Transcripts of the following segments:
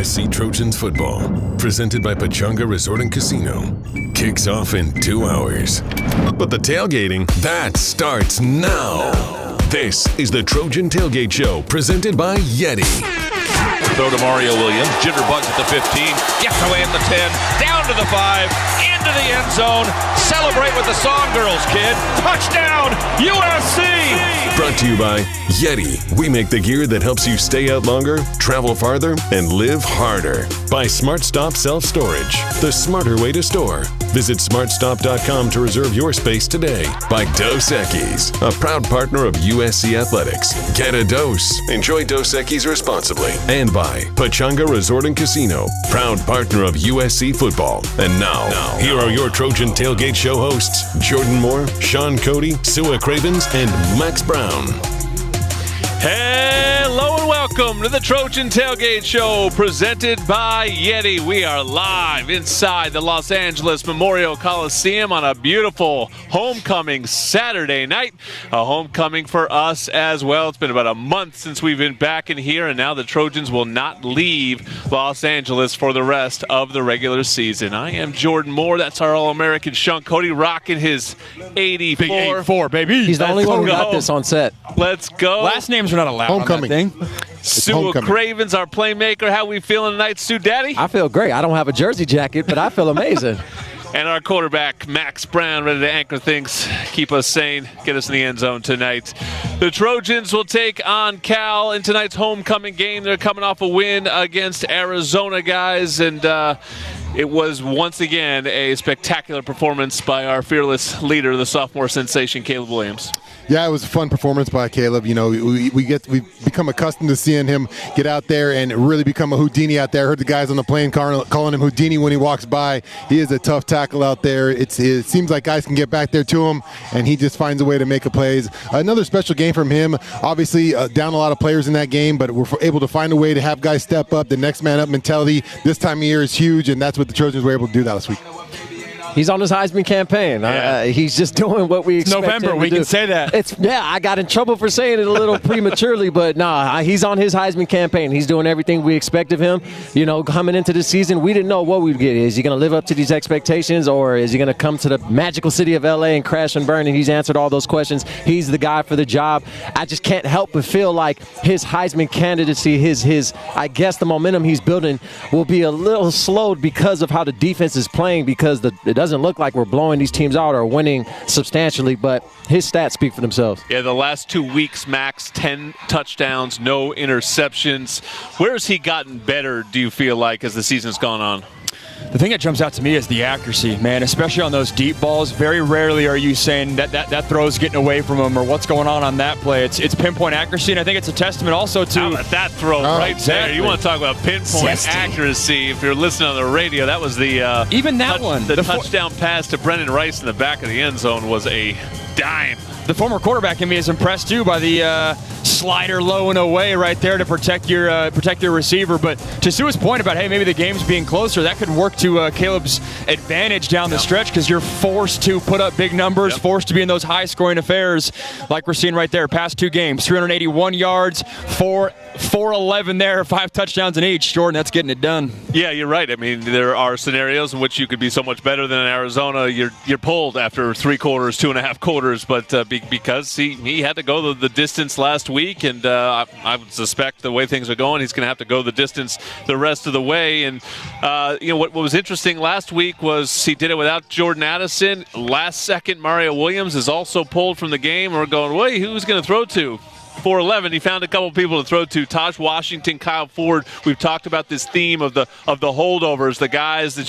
USC Trojans football, presented by Pechanga Resort and Casino, kicks off in 2 hours. But the tailgating, that starts now. This is the Trojan Tailgate Show, presented by Yeti. Throw to Mario Williams, jitterbugs at the 15, gets away at the 10, down to the 5, into the end zone. Celebrate with the song, girls, kid. Touchdown, USC! Brought to you by Yeti. We make the gear that helps you stay out longer, travel farther, and live harder. By Smart Stop Self Storage, the smarter way to store. Visit smartstop.com to reserve your space today. By Dos Equis, a proud partner of USC Athletics. Get a dose. Enjoy Dos Equis responsibly. And by Pechanga Resort and Casino, proud partner of USC football. And now, here are your Trojan Tailgate Show hosts, Jordan Moore, Sean Cody, Sua Cravens, and Max Brown. Hello and welcome to the Trojan Tailgate Show, presented by Yeti. We are live inside the Los Angeles Memorial Coliseum on a beautiful homecoming Saturday night. A homecoming for us as well. It's been about a month since we've been back in here, and now the Trojans will not leave Los Angeles for the rest of the regular season. I am Jordan Moore. That's our All-American Sean Cody, rocking his 84. Big 84, baby. He's the only one who got this on set. Let's go. Last names are not allowed Homecoming. on that thing. Sua Cravens, our playmaker. How we feeling tonight, Sue Daddy? I feel great. I don't have a jersey jacket, but I feel amazing. And our quarterback, Max Brown, ready to anchor things, keep us sane, get us in the end zone tonight. The Trojans will take on Cal in tonight's homecoming game. They're coming off a win against Arizona, guys, and it was once again a spectacular performance by our fearless leader, the sophomore sensation, Caleb Williams. Yeah, it was a fun performance by Caleb. You know, we've become accustomed to seeing him get out there and really become a Houdini out there. I heard the guys on the plane calling him Houdini when he walks by. He is a tough tackle out there. It seems like guys can get back there to him, and he just finds a way to make a plays. Another special game from him. Obviously, down a lot of players in that game, but we're able to find a way to have guys step up. The next man up mentality this time of year is huge, and that's what the Trojans were able to do that last week. He's on his Heisman campaign. Yeah. He's just doing what we expect November, him to we do. can say that. I got in trouble for saying it a little prematurely, but he's on his Heisman campaign. He's doing everything we expect of him. You know, coming into the season, we didn't know what we'd get. Is he going to live up to these expectations, or is he going to come to the magical city of LA and crash and burn? And he's answered all those questions. He's the guy for the job. I just can't help but feel like his Heisman candidacy, his I guess the momentum he's building will be a little slowed because of how the defense is playing, because it doesn't look like we're blowing these teams out or winning substantially, but his stats speak for themselves. Yeah, the last 2 weeks, Max, 10 touchdowns, no interceptions. Where has he gotten better, do you feel like, as the season's gone on? The thing that jumps out to me is the accuracy, man, especially on those deep balls. Very rarely are you saying that throw's getting away from him or what's going on that play. It's pinpoint accuracy, and I think it's a testament also to How about that throw right exactly. there. You want to talk about pinpoint accuracy. If you're listening on the radio, that was the even that one. The touchdown pass to Brendan Rice in the back of the end zone was a dime. The former quarterback in me is impressed too by the slider low and away right there to protect your receiver. But to Sua's point about, hey, maybe the game's being closer, that could work to Caleb's advantage down the stretch, because you're forced to put up big numbers, forced to be in those high-scoring affairs like we're seeing right there. Past 2 games, 381 yards, 411 there, 5 touchdowns in each. Jordan, that's getting it done. Yeah, you're right. I mean, there are scenarios in which you could be so much better than in Arizona. You're pulled after 3 quarters, 2.5 quarters, but because he had to go the distance last week, and I would suspect the way things are going, he's going to have to go the distance the rest of the way. And what was interesting last week was he did it without Jordan Addison. Last second, Mario Williams is also pulled from the game. We're going, wait, who's going to throw to? 4-11, he found a couple people to throw to. Taj Washington, Kyle Ford. We've talked about this theme of the holdovers, the guys that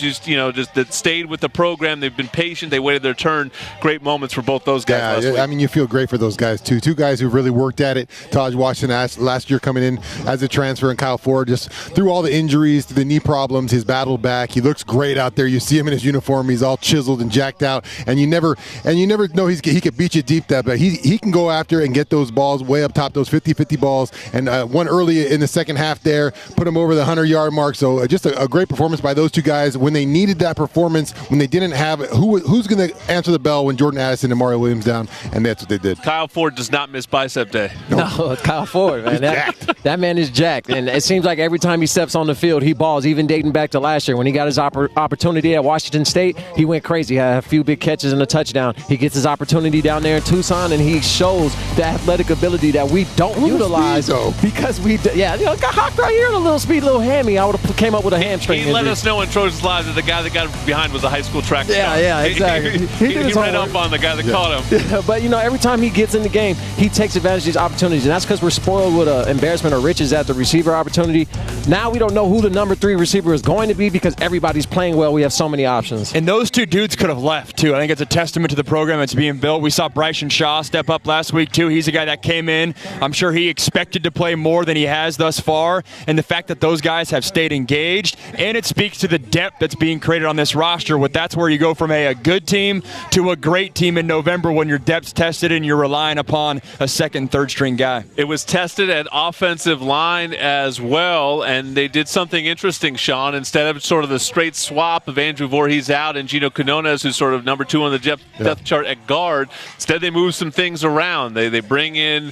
that stayed with the program. They've been patient. They waited their turn. Great moments for both those guys last week. I mean, you feel great for those guys too. 2 guys who really worked at it. Taj Washington last year coming in as a transfer, and Kyle Ford just through all the injuries, through the knee problems, he's battled back. He looks great out there. You see him in his uniform. He's all chiseled and jacked out, and you never know he could beat you deep that, but he can go after and get those balls way up top those 50-50 balls, and one early in the second half there, put them over the 100-yard mark. So just a great performance by those two guys when they needed that performance, when they didn't have it. Who's going to answer the bell when Jordan Addison and Mario Williams down, and that's what they did. Kyle Ford does not miss bicep day. No, Kyle Ford, man. That man is jacked. And it seems like every time he steps on the field, he balls, even dating back to last year. When he got his opportunity at Washington State, he went crazy. He had a few big catches and a touchdown. He gets his opportunity down there in Tucson, and he shows the athletic ability that we don't utilize because got hocked right here in a little speed, little hammy. I would have came up with a hamstring He let us know in Trojans Live that the guy that got behind was a high school track star. Yeah, exactly. He ran up on the guy that caught him. Yeah, but, every time he gets in the game, he takes advantage of these opportunities, and that's because we're spoiled with embarrassment of riches at the receiver opportunity. Now we don't know who the number 3 receiver is going to be because everybody's playing well. We have so many options. And those two dudes could have left, too. I think it's a testament to the program that's being built. We saw Bryson Shaw step up last week, too. He's a guy that came in. I'm sure he expected to play more than he has thus far, and the fact that those guys have stayed engaged, and it speaks to the depth that's being created on this roster. That's where you go from a good team to a great team in November when your depth's tested and you're relying upon a second, third string guy. It was tested at offensive line as well, and they did something interesting, Sean. Instead of sort of the straight swap of Andrew Voorhees out and Gino Quinones, who's sort of number 2 on the depth chart at guard, instead they move some things around. They bring in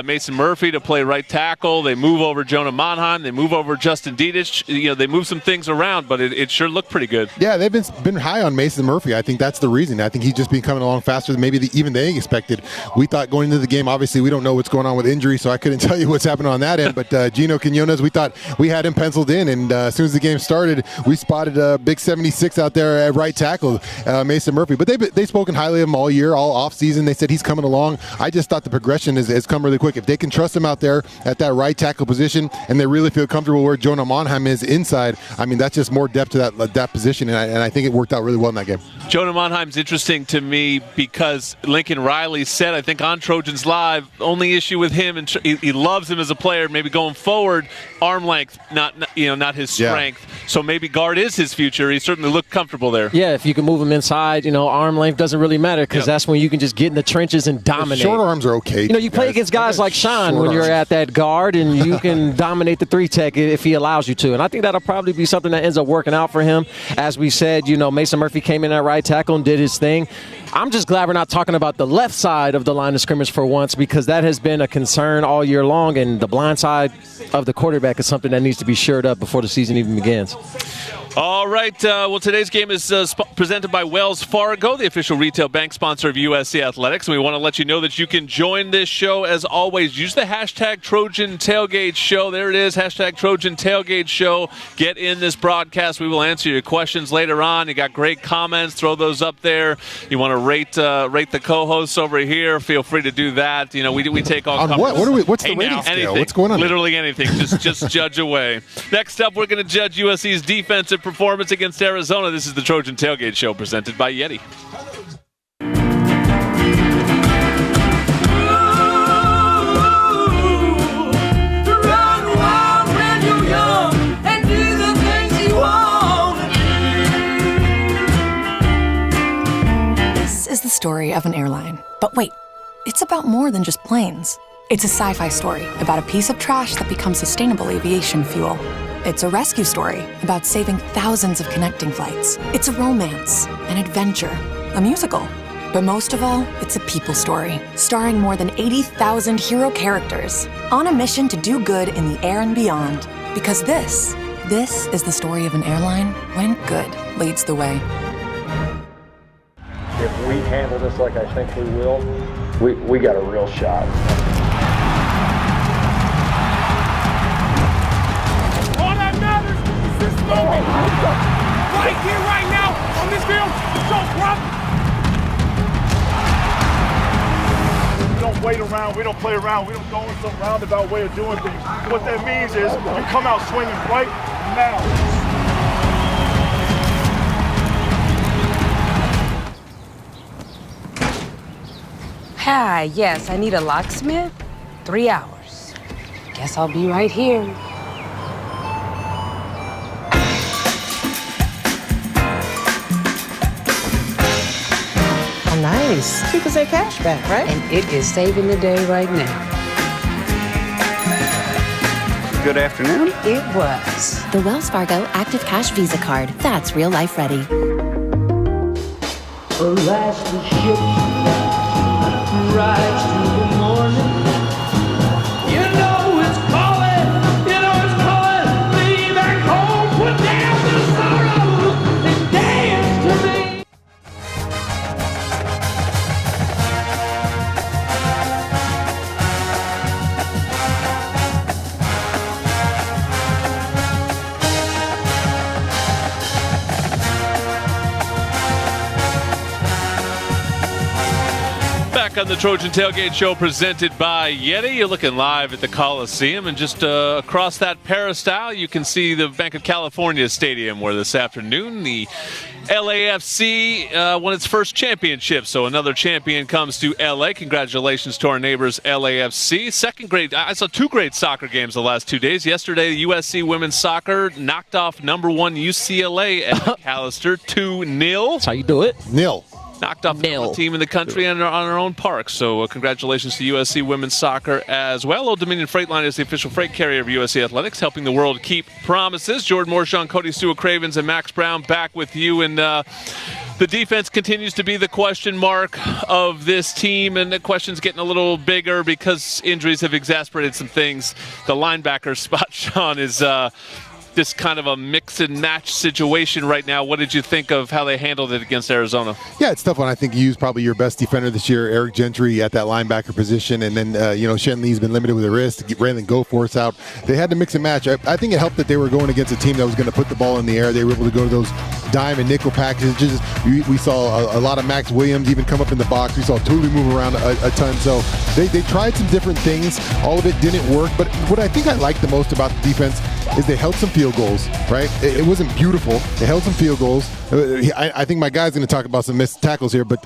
Mason Murphy to play right tackle. They move over Jonah Monheim. They move over Justin Dietich. They move some things around, but it sure looked pretty good. Yeah, they've been high on Mason Murphy. I think that's the reason. I think he's just been coming along faster than maybe even they expected. We thought going into the game, obviously we don't know what's going on with injury, so I couldn't tell you what's happening on that end, but Gino Quinones, we thought we had him penciled in, and as soon as the game started, we spotted a big 76 out there at right tackle, Mason Murphy. But they've spoken highly of him all year, all off season. They said he's coming along. I just thought the progression has come really quick. If they can trust him out there at that right tackle position, and they really feel comfortable where Jonah Monheim is inside, I mean, that's just more depth to that position, and I think it worked out really well in that game. Jonah Monheim's interesting to me because Lincoln Riley said, I think on Trojans Live, only issue with him, and he loves him as a player. Maybe going forward, arm length, not his strength. Yeah. So maybe guard is his future. He certainly looked comfortable there. Yeah, if you can move him inside, arm length doesn't really matter because that's when you can just get in the trenches and dominate. Short arms are okay. You play against guys like Sean when you're at that guard, and you can dominate the 3-tech if he allows you to. And I think that'll probably be something that ends up working out for him. As we said, Mason Murphy came in at right tackle and did his thing. I'm just glad we're not talking about the left side of the line of scrimmage for once, because that has been a concern all year long, and the blind side of the quarterback is something that needs to be shored up before the season even begins. All right. Well, today's game is presented by Wells Fargo, the official retail bank sponsor of USC Athletics. And we want to let you know that you can join this show as always. Use the hashtag Trojan Tailgate Show. There it is, hashtag Trojan Tailgate Show. Get in this broadcast. We will answer your questions later on. You got great comments. Throw those up there. You want to rate the co-hosts over here, feel free to do that. We take all comments. What's the rating scale? Anything. What's going on? Literally anything. Just judge away. Next up, we're going to judge USC's defensive performance against Arizona. This is the Trojan Tailgate Show presented by Yeti. This is the story of an airline. But wait, it's about more than just planes. It's a sci-fi story about a piece of trash that becomes sustainable aviation fuel. It's a rescue story about saving thousands of connecting flights. It's a romance, an adventure, a musical. But most of all, it's a people story, starring more than 80,000 hero characters on a mission to do good in the air and beyond. Because this is the story of an airline when good leads the way. If we handle this like I think we will, we got a real shot. Right here, right now, on this field, so we don't wait around, we don't play around, we don't go in some roundabout way of doing things. What that means is you come out swinging right now. Hi, yes, I need a locksmith. 3 hours. Guess I'll be right here. Nice. 2% cash back, right? And it is saving the day right now. good afternoon. It was. The Wells Fargo Active Cash Visa Card. That's real life ready. Alas, the ship rise to the morning. You know it's calling, me back home, put down the sorrow and dance to me. Back on the Trojan Tailgate Show presented by Yeti. You're looking live at the Coliseum, and just across that peristyle you can see the Bank of California Stadium, where this afternoon the LAFC won its first championship. So another champion comes to LA. Congratulations to our neighbors LAFC. I saw two great soccer games the last 2 days. Yesterday, USC women's soccer knocked off number 1 UCLA at McAllister 2-0. That's how you do it. Nil. Knocked off the team in the country on our own park. So congratulations to USC women's soccer as well. Old Dominion Freightline is the official freight carrier of USC Athletics, helping the world keep promises. Jordan Morshaw, Cody Stewart Cravens, and Max Brown back with you. And the defense continues to be the question mark of this team, and the question's getting a little bigger because injuries have exacerbated some things. The linebacker spot, Sean, is this kind of a mix and match situation right now. What did you think of how they handled it against Arizona? Yeah, it's tough one. I think you used probably your best defender this year, Eric Gentry, at that linebacker position, and then Shen Lee's been limited with a wrist to get Raylan Goforth out. They had to mix and match. I think it helped that they were going against a team that was going to put the ball in the air. They were able to go to those dime and nickel packages. We saw a lot of Max Williams even come up in the box. We saw Tulu move around a ton. So they tried some different things. All of it didn't work. But what I think I liked the most about the defense is they held some field goals, right? It wasn't beautiful. They held some field goals. I think my guy's going to talk about some missed tackles here, but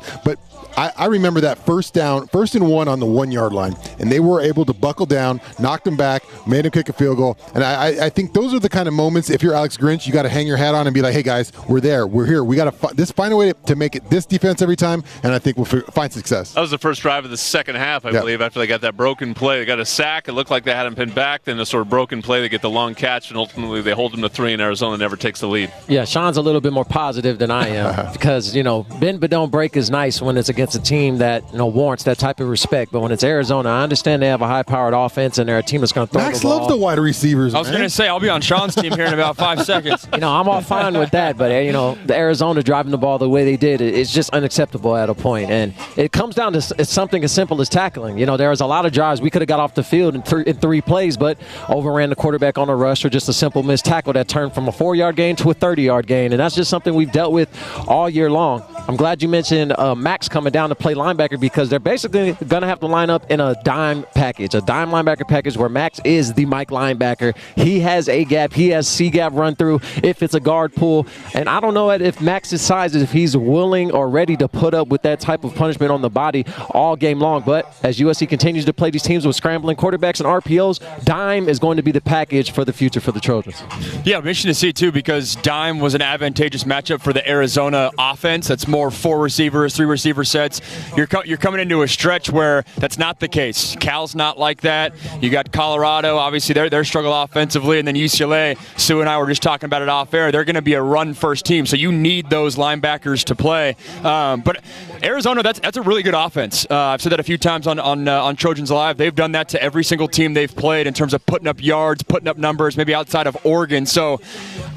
I remember that first and 1 on the 1 yard line, and they were able to buckle down, knock them back, made them kick a field goal. And I think those are the kind of moments, if you're Alex Grinch, you got to hang your hat on and be like, hey guys, we're there, we're here. We got to find a way to make it this defense every time, and I think we'll find success. That was the first drive of the second half, I believe, after they got that broken play. They got a sack. It looked like they had him pinned back. Then a sort of broken play. They get the long catch, and ultimately they hold them to 3, and Arizona never takes the lead. Yeah, Sean's a little bit more positive than I am because, bend but don't break is nice when it's against a team that, warrants that type of respect. But when it's Arizona, I understand they have a high-powered offense and they're a team that's going to throw Max the ball. loves the wide receivers, I was going to say, I'll be on Sean's team here in about 5 seconds. I'm all fine with that, but, the Arizona driving the ball the way they did, it's just unacceptable at a point. And it comes down to something as simple as tackling. There was a lot of drives we could have got off the field in 3 plays, but overran the quarterback on a rush or just a simple missed tackle that turned from a 4-yard gain to a 30-yard gain. And that's just something we've dealt with all year long. I'm glad you mentioned Max coming down to play linebacker because they're basically going to have to line up in a dime package, a dime linebacker package where Max is the Mike linebacker. He has A gap, he has C gap run through if it's a guard pull. And I don't know if Max's size is if he's willing or ready to put up with that type of punishment on the body all game long. But as USC continues to play these teams with scrambling quarterbacks and RPOs, dime is going to be the package for the future for the Trojans. Yeah, I'm interested to see too because dime was an advantageous matchup for the Arizona offense. That's more 4 receivers, 3 receiver sets. You're coming into a stretch where that's not the case. Cal's not like that. You got Colorado, obviously they're struggle offensively, and then UCLA. Sue and I were just talking about it off air. They're going to be a run-first team, so you need those linebackers to play. But Arizona, that's a really good offense. I've said that a few times on Trojans Live. They've done that to every single team they've played in terms of putting up yards, putting up numbers, maybe outside of Oregon. So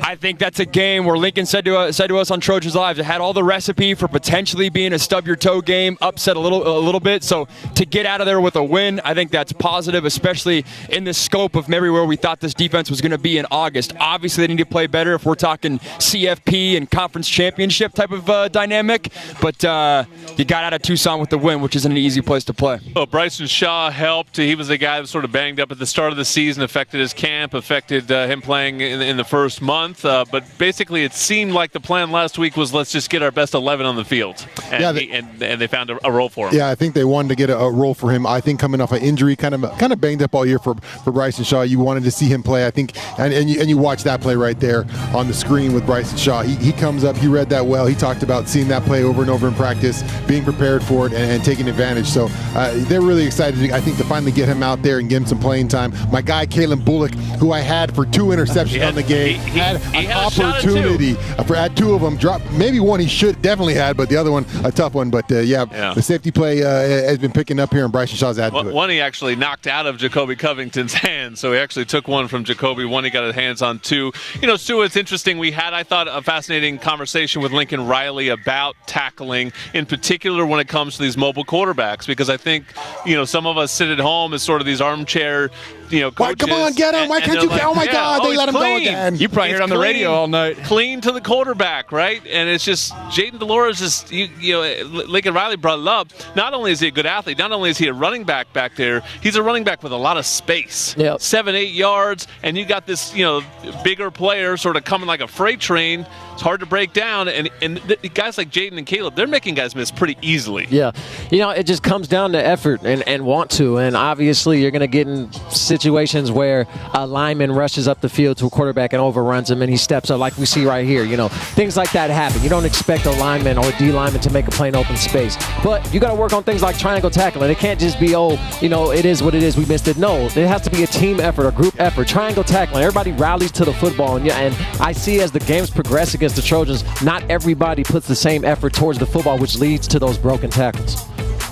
I think that's a game where Lincoln said to us on Trojans Live, it had all the recipe for potentially being a stub-your-toe game, upset a little bit. So to get out of there with a win, I think that's positive, especially in the scope of maybe where we thought this defense was going to be in August. Obviously, they need to play better if we're talking CFP and conference championship type of dynamic. But you got out of Tucson with the win, which isn't an easy place to play. Well, Bryson Shaw helped. He was the guy that was sort of banged up at the start of the season, affected his camp, affected him playing in the first month. But basically, it seemed like the plan last week was let's just get our best 11 11 on the field, and, and they found a role for him. Yeah, I think they wanted to get a role for him. I think coming off an injury, kind of banged up all year for Bryson Shaw. You wanted to see him play, I think, and you watch that play right there on the screen with Bryson Shaw. He comes up, he read that well. He talked about seeing that play over and over in practice, being prepared for it, and taking advantage. So they're really excited, I think, to finally get him out there and give him some playing time. My guy, Kalen Bullock, who I had for 2 interceptions on the game, had an opportunity at 2 of them. Dropped maybe one he should definitely had, but the other one a tough one. But the safety play has been picking up here, and Bryson Shaw's added to it. One he actually knocked out of Jacoby Covington's hands, so he actually took one from Jacoby. One he got his hands on 2. Stu, it's interesting. We had, I thought, a fascinating conversation with Lincoln Riley about tackling, in particular when it comes to these mobile quarterbacks, because I think some of us sit at home as sort of these armchair coaches. Why, come on, get him. Why can't you get him? Oh, my God, they let him go again. You probably heard it on the radio all night. Clean to the quarterback, right? And it's just, Jaden Delores is, Lincoln Riley brought it up. Not only is he a good athlete, not only is he a running back there, he's a running back with a lot of space. Yep. 7-8 yards, and you got this, bigger player sort of coming like a freight train. It's hard to break down, and guys like Jaden and Caleb, they're making guys miss pretty easily. Yeah. It just comes down to effort and want to, and obviously you're going to get in situations where a lineman rushes up the field to a quarterback and overruns him, and he steps up like we see right here. Things like that happen. You don't expect a lineman or a D lineman to make a play in open space, but you got to work on things like triangle tackling. It can't just be, it is what it is, we missed it. No, it has to be a team effort, a group effort. Triangle tackling, everybody rallies to the football, and I see as the games progress against the Trojans, not everybody puts the same effort towards the football, which leads to those broken tackles.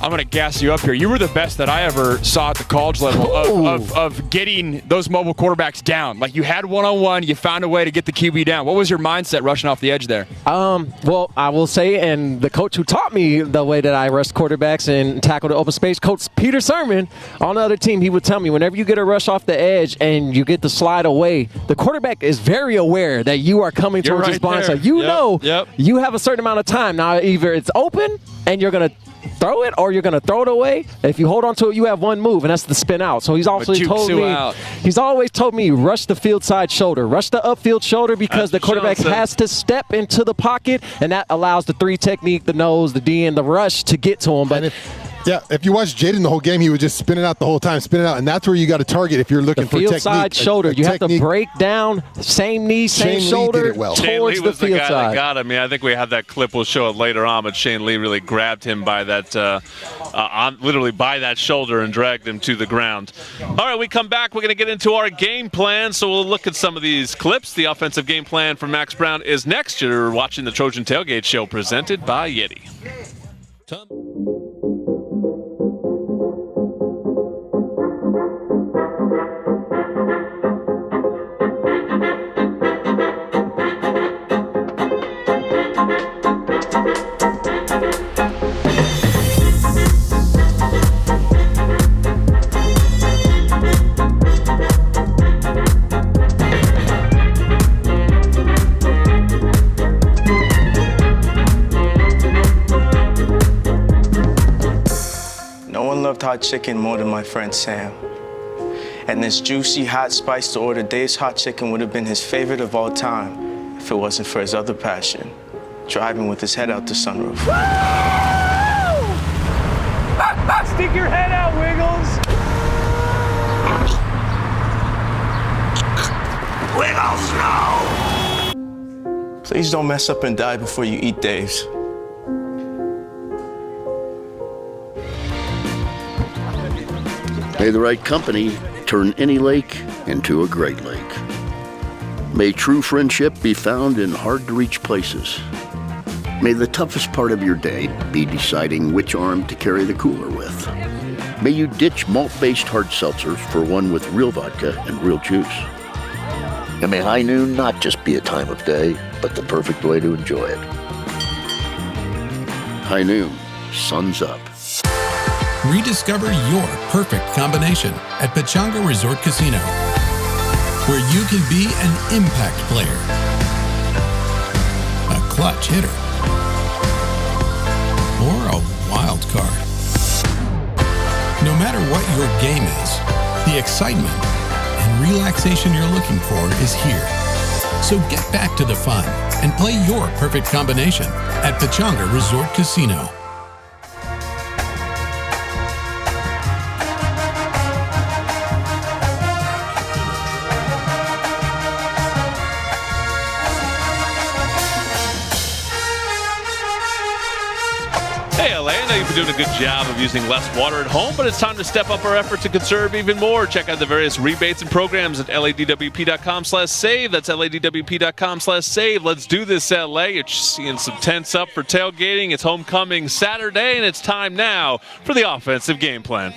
I'm going to gas you up here. You were the best that I ever saw at the college level of getting those mobile quarterbacks down. Like, you had one-on-one, you found a way to get the QB down. What was your mindset rushing off the edge there? Well, I will say, and the coach who taught me the way that I rushed quarterbacks and tackled the open space, Coach Peter Sermon, on the other team, he would tell me, whenever you get a rush off the edge and you get the slide away, the quarterback is very aware that you are coming towards his blind side. You have a certain amount of time. Now, either it's open and you're going to throw it or you're going to throw it away. If you hold on to it, you have one move, and that's the spin out. So he's also he's always told me, rush the field side shoulder, rush the upfield shoulder, because the quarterback has to step into the pocket, and that allows the 3 technique, the nose, the D, and the rush to get to him. But if you watch Jaden the whole game, he was just spinning out the whole time, and that's where you got to target if you're looking for technique. Field side shoulder. You have to break down, same knee, same shoulder, towards the field side. That got him. I think we have that clip. We'll show it later on, but Shane Lee really grabbed him by that, literally by that shoulder, and dragged him to the ground. All right, we come back. We're going to get into our game plan, so we'll look at some of these clips. The offensive game plan from Max Brown is next. You're watching the Trojan Tailgate Show presented by Yeti. Hot chicken more than my friend Sam. And this juicy, hot, spiced to order Dave's hot chicken would have been his favorite of all time if it wasn't for his other passion, driving with his head out the sunroof. Stick your head out, Wiggles! Wiggles, no! Please don't mess up and die before you eat Dave's. May the right company turn any lake into a great lake. May true friendship be found in hard-to-reach places. May the toughest part of your day be deciding which arm to carry the cooler with. May you ditch malt-based hard seltzers for one with real vodka and real juice. And may high noon not just be a time of day, but the perfect way to enjoy it. High noon, sun's up. Rediscover your perfect combination at Pechanga Resort Casino, where you can be an impact player, a clutch hitter, or a wild card. No matter what your game is, the excitement and relaxation you're looking for is here. So get back to the fun and play your perfect combination at Pechanga Resort Casino. Hey, LA, I know you've been doing a good job of using less water at home, but it's time to step up our effort to conserve even more. Check out the various rebates and programs at ladwp.com/save. That's ladwp.com/save. Let's do this, LA. You're seeing some tents up for tailgating. It's homecoming Saturday, and it's time now for the offensive game plan.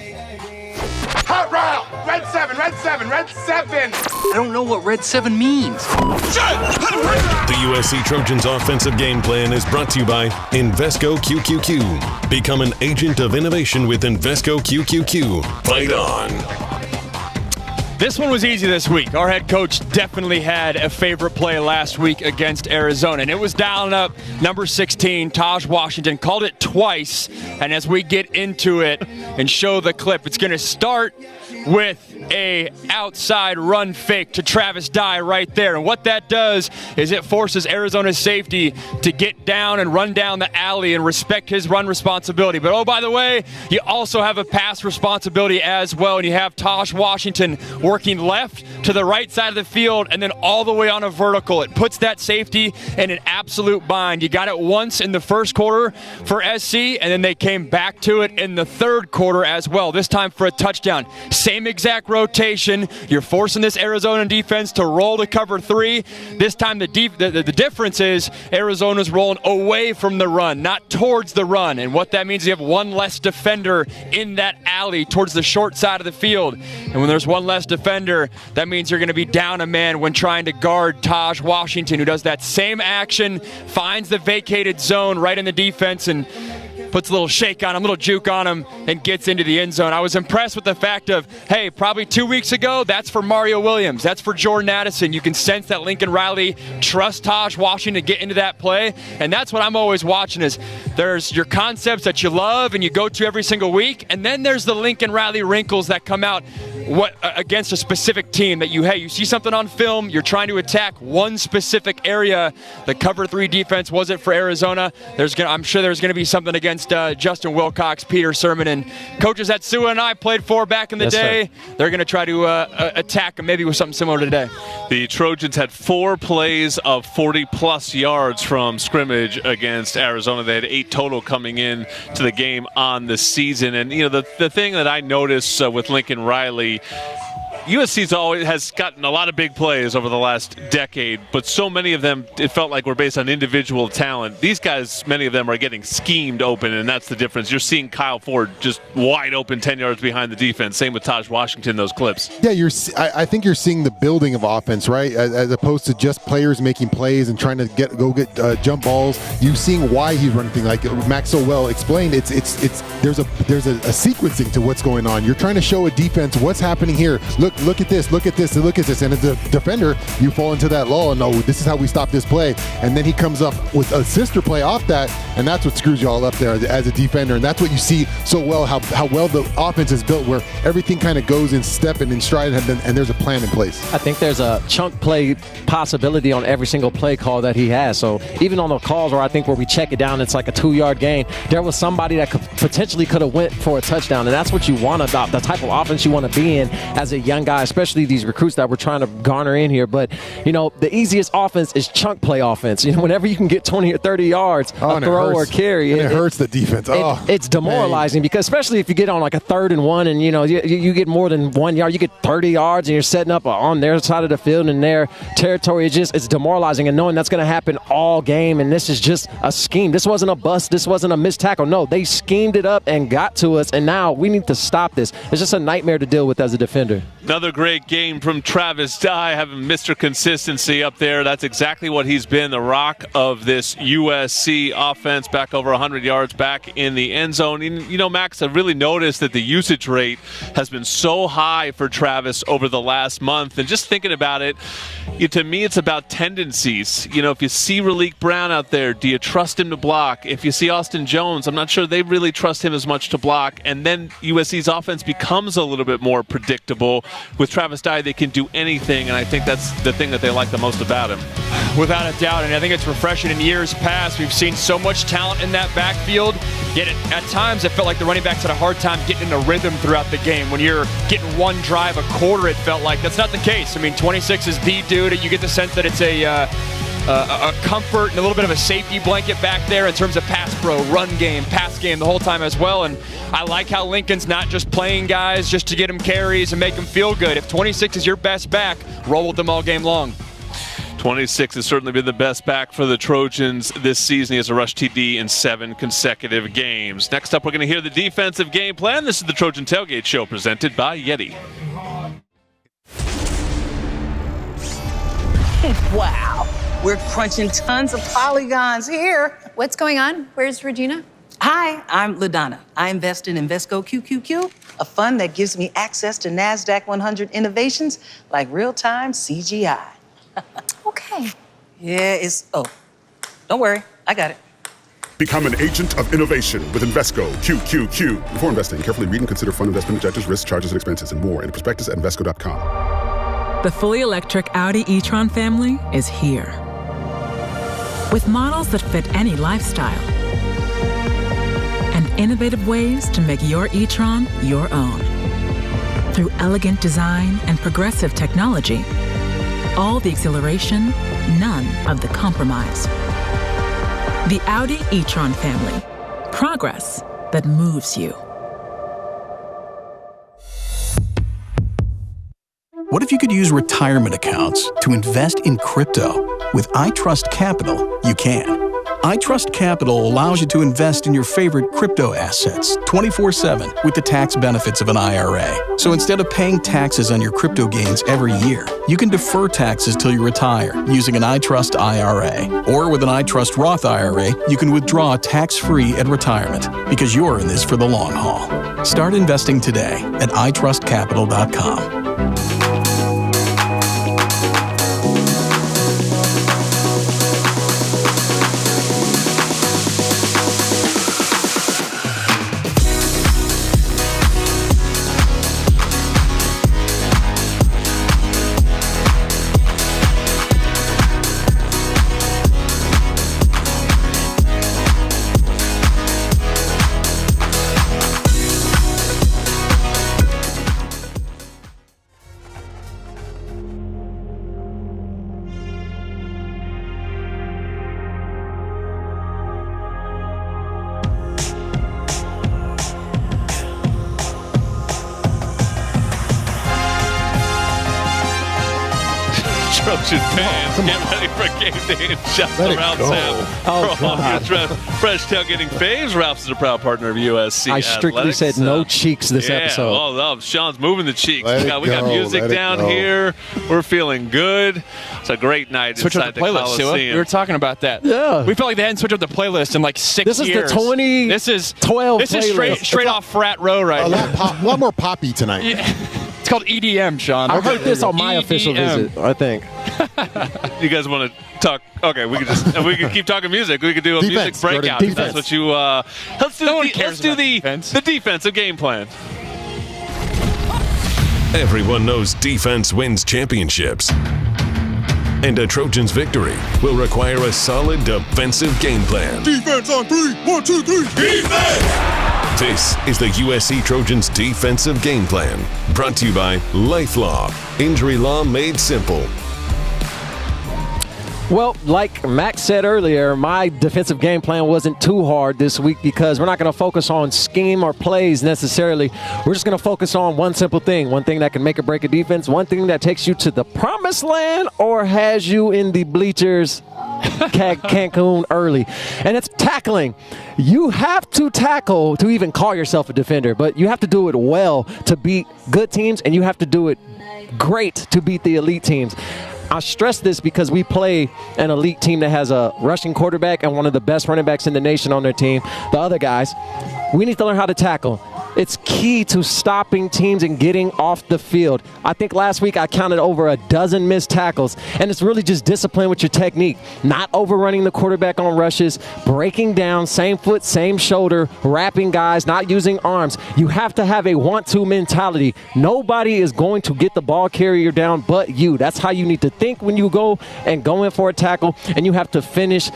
Hot route! Red 7, red 7, red 7! I don't know what red 7 means. The USC Trojans offensive game plan is brought to you by Invesco QQQ. Become an agent of innovation with Invesco QQQ. Fight on. This one was easy this week. Our head coach definitely had a favorite play last week against Arizona, and it was dialing up number 16, Taj Washington. Called it twice, and as we get into it and show the clip, it's going to start with a outside run fake to Travis Dye right there. And what that does is it forces Arizona's safety to get down and run down the alley and respect his run responsibility. But oh, by the way, you also have a pass responsibility as well, and you have Taj Washington working left to the right side of the field and then all the way on a vertical. It puts that safety in an absolute bind. You got it once in the first quarter for SC, and then they came back to it in the third quarter as well, this time for a touchdown. Same exact rotation. You're forcing this Arizona defense to roll to cover 3. This time the difference is Arizona's rolling away from the run, not towards the run. And what that means is you have one less defender in that alley towards the short side of the field. And when there's one less defender, that means you're going to be down a man when trying to guard Taj Washington, who does that same action, finds the vacated zone right in the defense and puts a little shake on him, a little juke on him, and gets into the end zone. I was impressed with the fact of, hey, probably 2 weeks ago, that's for Mario Williams. That's for Jordan Addison. You can sense that Lincoln Riley trusts Taj Washington to get into that play, and that's what I'm always watching is there's your concepts that you love and you go to every single week, and then there's the Lincoln Riley wrinkles that come out against a specific team that you see something on film, you're trying to attack one specific area. The cover 3 defense wasn't for Arizona. I'm sure there's going to be something against Justin Wilcox, Peter Sermon, and coaches that Sua and I played for back in the day. Sir. They're going to try to attack them maybe with something similar today. The Trojans had 4 plays of 40-plus yards from scrimmage against Arizona. They had 8 total coming in to the game on the season. And, the thing that I noticed with Lincoln Riley, USC has gotten a lot of big plays over the last decade, but so many of them, it felt like were based on individual talent. These guys, many of them are getting schemed open, and that's the difference. You're seeing Kyle Ford just wide open 10 yards behind the defense. Same with Taj Washington, those clips. Yeah, I think you're seeing the building of offense, right? As opposed to just players making plays and trying to get jump balls. You're seeing why he's running things. Like Max so well explained, there's a sequencing to what's going on. You're trying to show a defense what's happening here. Look at this, look at this, and look at this. And as a defender, you fall into that lull and, this is how we stop this play. And then he comes up with a sister play off that, and that's what screws you all up there as a defender. And that's what you see so well, how well the offense is built, where everything kind of goes in step and in stride, and there's a plan in place. I think there's a chunk play possibility on every single play call that he has. So even on the calls where we check it down, it's like a 2-yard gain, there was somebody that potentially could have went for a touchdown. And that's what you want to adopt, the type of offense you want to be in as a young guy, especially these recruits that we're trying to garner in here. But, the easiest offense is chunk play offense. Whenever you can get 20 or 30 yards, a throw or carry. It hurts the defense. It's demoralizing because especially if you get on like a 3rd and 1 and, you get more than 1 yard, you get 30 yards and you're setting up on their side of the field in their territory. It's demoralizing, and knowing that's going to happen all game, and this is just a scheme. This wasn't a bust. This wasn't a missed tackle. No, they schemed it up and got to us, and now we need to stop this. It's just a nightmare to deal with as a defender. Another great game from Travis Dye, having Mr. Consistency up there. That's exactly what he's been, the rock of this USC offense, back over 100 yards back in the end zone. And, Max, I really noticed that the usage rate has been so high for Travis over the last month. And just thinking about it, to me, it's about tendencies. If you see Raleek Brown out there, do you trust him to block? If you see Austin Jones, I'm not sure they really trust him as much to block. And then USC's offense becomes a little bit more predictable. with Travis Dye, they can do anything, and I think that's the thing that they like the most about him. Without a doubt, and I think it's refreshing. In years past, we've seen so much talent in that backfield, yet at times it felt like the running backs had a hard time getting in a rhythm throughout the game. When you're getting one drive a quarter, it felt like that's not the case. I mean, 26 is the dude. You get the sense that it's a comfort and a little bit of a safety blanket back there in terms of pass pro, run game, pass game the whole time as well. And I like how Lincoln's not just playing guys just to get them carries and make them feel good. If 26 is your best back, roll with them all game long. 26 has certainly been the best back for the Trojans this season. He has a rush TD in 7 consecutive games. Next up, we're going to hear the defensive game plan. This is the Trojan Tailgate Show presented by Yeti. Wow, we're crunching tons of polygons here. What's going on? Where's Regina? Hi, I'm LaDonna. I invest in Invesco QQQ, a fund that gives me access to NASDAQ 100 innovations like real-time CGI. Okay. Yeah, don't worry, I got it. Become an agent of innovation with Invesco QQQ. Before investing, carefully read and consider fund investment objectives, risks, charges, and expenses, and more in the prospectus at Invesco.com. The fully electric Audi e-tron family is here. With models that fit any lifestyle and innovative ways to make your e-tron your own. Through elegant design and progressive technology, all the exhilaration, none of the compromise. The Audi e-tron family. Progress that moves you. What if you could use retirement accounts to invest in crypto? With iTrust Capital, you can. iTrust Capital allows you to invest in your favorite crypto assets 24/7 with the tax benefits of an IRA. So instead of paying taxes on your crypto gains every year, you can defer taxes till you retire using an iTrust IRA. Or with an iTrust Roth IRA, you can withdraw tax-free at retirement because you're in this for the long haul. Start investing today at itrustcapital.com. Trojan fans, get ready for game day and shouts around Sam. For all your fresh tailgating faves. Ralph's is a proud partner of USC. I strictly Athletics. said no cheeks this episode. Oh, Sean's moving the cheeks. We got go, music down here. We're feeling good. It's a great night Switch up inside the the playlist, Sheila. Coliseum. We were talking about that. Yeah. We felt like they hadn't switched up the playlist in like 6 years. This is the 2012 This is straight off frat row right now. A lot more poppy tonight. Yeah. It's called EDM, Sean. I heard this on my official visit, I think. You guys want to talk? Okay, we can keep talking music. We could do a Defense. music breakout. If that's what you. Let's do the defensive game plan. Everyone knows defense wins championships. And a Trojans victory will require a solid defensive game plan. Defense on 3. 1, 2, 3. Defense! This is the USC Trojans defensive game plan, brought to you by LifeLaw, injury law made simple. Well, like Max said earlier, my defensive game plan wasn't too hard this week because we're not going to focus on scheme or plays necessarily. We're just going to focus on one simple thing, one thing that can make or break a defense, one thing that takes you to the promised land or has you in the bleachers Cancun early, and it's tackling. You have to tackle to even call yourself a defender, but you have to do it well to beat good teams, and you have to do it great to beat the elite teams. I stress this because we play an elite team that has a rushing quarterback and one of the best running backs in the nation on their team. The other guys, we need to learn how to tackle. It's key to stopping teams and getting off the field. I think last week I counted over a dozen missed tackles, and it's really just discipline with your technique. Not overrunning the quarterback on rushes, breaking down, same foot, same shoulder, wrapping guys, not using arms. You have to have a want-to mentality. Nobody is going to get the ball carrier down but you. That's how you need to think when you go in for a tackle, and you have to finish.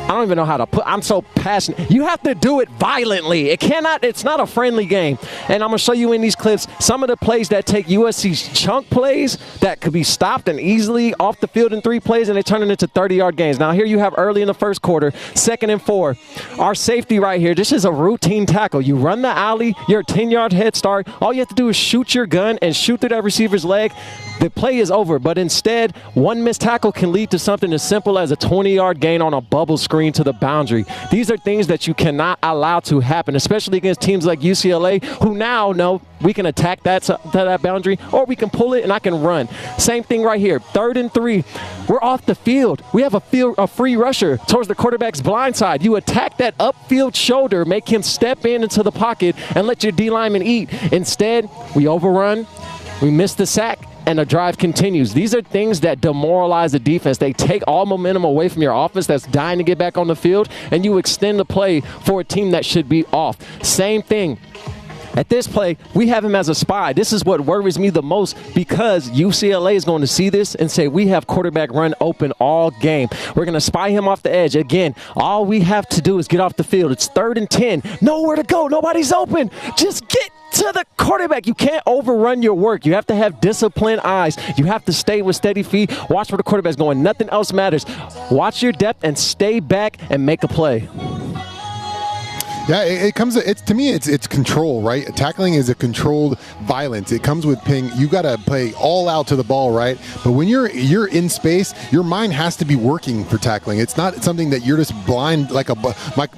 I don't even know how to put. I'm so passionate. You have to do it violently. It's not a friendly game. And I'm going to show you in these clips some of the plays that take USC's chunk plays that could be stopped and easily off the field in 3 plays, and they turn it into 30-yard gains. Now here you have early in the first quarter, 2nd and 4. Our safety right here, this is a routine tackle. You run the alley, you're a 10-yard head start. All you have to do is shoot your gun and shoot through that receiver's leg. The play is over, but instead, one missed tackle can lead to something as simple as a 20-yard gain on a bubble screen to the boundary. These are things that you cannot allow to happen, especially against teams like UCLA, who now know we can attack that boundary, or we can pull it and I can run. Same thing right here, 3rd and 3. We're off the field. We have a free rusher towards the quarterback's blind side. You attack that upfield shoulder, make him step into the pocket, and let your D lineman eat. Instead, we overrun, we miss the sack, and the drive continues. These are things that demoralize the defense. They take all momentum away from your offense that's dying to get back on the field, and you extend the play for a team that should be off. Same thing. At this play, we have him as a spy. This is what worries me the most, because UCLA is going to see this and say, we have quarterback run open all game. We're going to spy him off the edge. Again, all we have to do is get off the field. It's 3rd and 10. Nowhere to go. Nobody's open. Just get to the quarterback. You can't overrun your work. You have to have disciplined eyes. You have to stay with steady feet. Watch where the quarterback's going. Nothing else matters. Watch your depth and stay back and make a play. Yeah, to me, it's control, right? Tackling is a controlled violence. It comes with ping. You got to play all out to the ball, right? But when you're in space, your mind has to be working for tackling. It's not something that you're just blind, like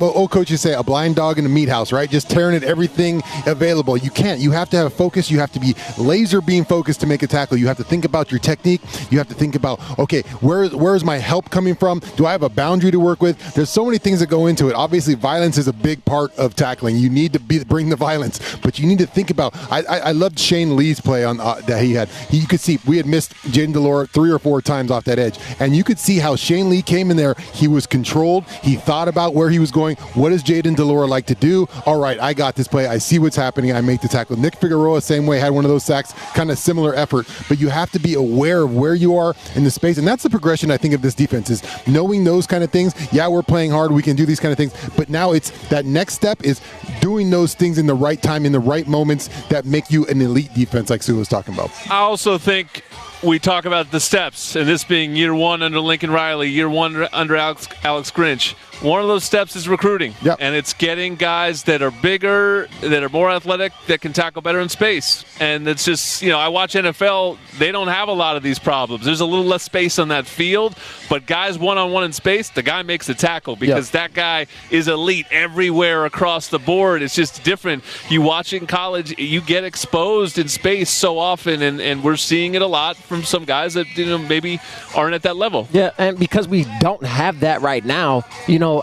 old coaches say, a blind dog in a meat house, right? Just tearing at everything available. You can't. You have to have focus. You have to be laser beam focused to make a tackle. You have to think about your technique. You have to think about, okay, where is my help coming from? Do I have a boundary to work with? There's so many things that go into it. Obviously, violence is a big part of tackling. You need to bring the violence, but you need to think about. I loved Shane Lee's play on that he had. You could see we had missed Jaden Delore 3 or 4 times off that edge, and you could see how Shane Lee came in there. He was controlled. He thought about where he was going. What does Jaden Delore like to do? All right, I got this play. I see what's happening. I make the tackle. Nick Figueroa, same way, had one of those sacks, kind of similar effort, but you have to be aware of where you are in the space, and that's the progression, I think, of this defense, is knowing those kind of things. Yeah, we're playing hard. We can do these kind of things, but now it's that next step is doing those things in the right time, in the right moments, that make you an elite defense, like Sue was talking about. I also think we talk about the steps, and this being year 1 under Lincoln Riley, year 1 under Alex Grinch. One of those steps is recruiting, and it's getting guys that are bigger, that are more athletic, that can tackle better in space. And it's just, I watch NFL, they don't have a lot of these problems. There's a little less space on that field, but guys one-on-one in space, the guy makes the tackle because that guy is elite everywhere across the board. It's just different. You watch it in college, you get exposed in space so often, and we're seeing it a lot from some guys that maybe aren't at that level. Yeah, and because we don't have that right now,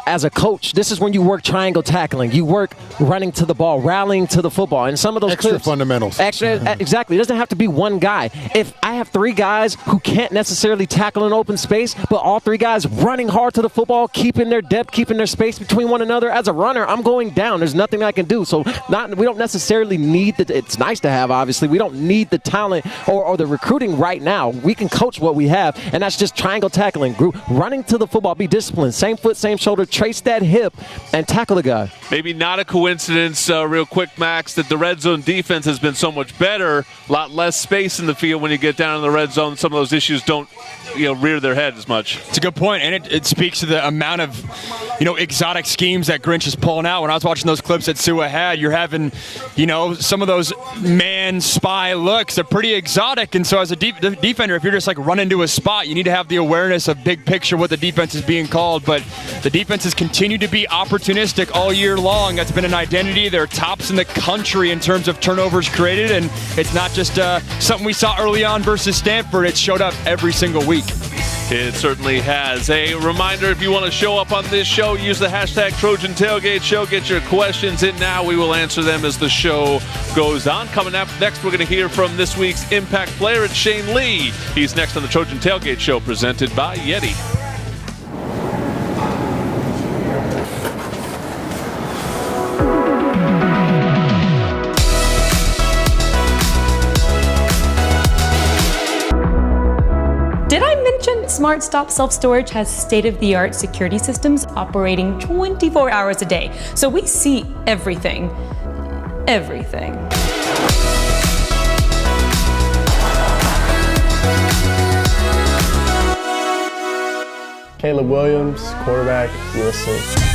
as a coach, this is when you work triangle tackling. You work running to the ball, rallying to the football, and some of those extra fundamentals. Exactly. It doesn't have to be one guy. If I have 3 guys who can't necessarily tackle in open space, but all 3 guys running hard to the football, keeping their depth, keeping their space between one another, as a runner, I'm going down. There's nothing I can do. So we don't necessarily need it's nice to have, obviously. We don't need the talent or the recruiting right now. We can coach what we have, and that's just triangle tackling, running to the football, be disciplined, same foot, same shoulder, trace that hip, and tackle the guy. Maybe not a coincidence, real quick, Max, that the red zone defense has been so much better, a lot less space in the field when you get down in the red zone. Some of those issues don't rear their head as much. It's a good point, and it speaks to the amount of exotic schemes that Grinch is pulling out. When I was watching those clips that Sua had, you're having some of those man spy looks. They're pretty exotic, and so as a defender, if you're just like running to a spot, you need to have the awareness of big picture what the defense is being called. But the defense has continued to be opportunistic all year long. That's been an identity. They're tops in the country in terms of turnovers created, and it's not just something we saw early on versus Stanford. It showed up every single week. It certainly has. A reminder, if you want to show up on this show, use the hashtag Trojan Tailgate Show. Get your questions in now. We will answer them as the show goes on. Coming up next, we're going to hear from this week's Impact player, it's Shane Lee. He's next on the Trojan Tailgate Show, presented by Yeti. Did I mention Smart Stop Self-Storage has state-of-the-art security systems operating 24 hours a day? So we see everything. Everything. Caleb Williams, quarterback, USC.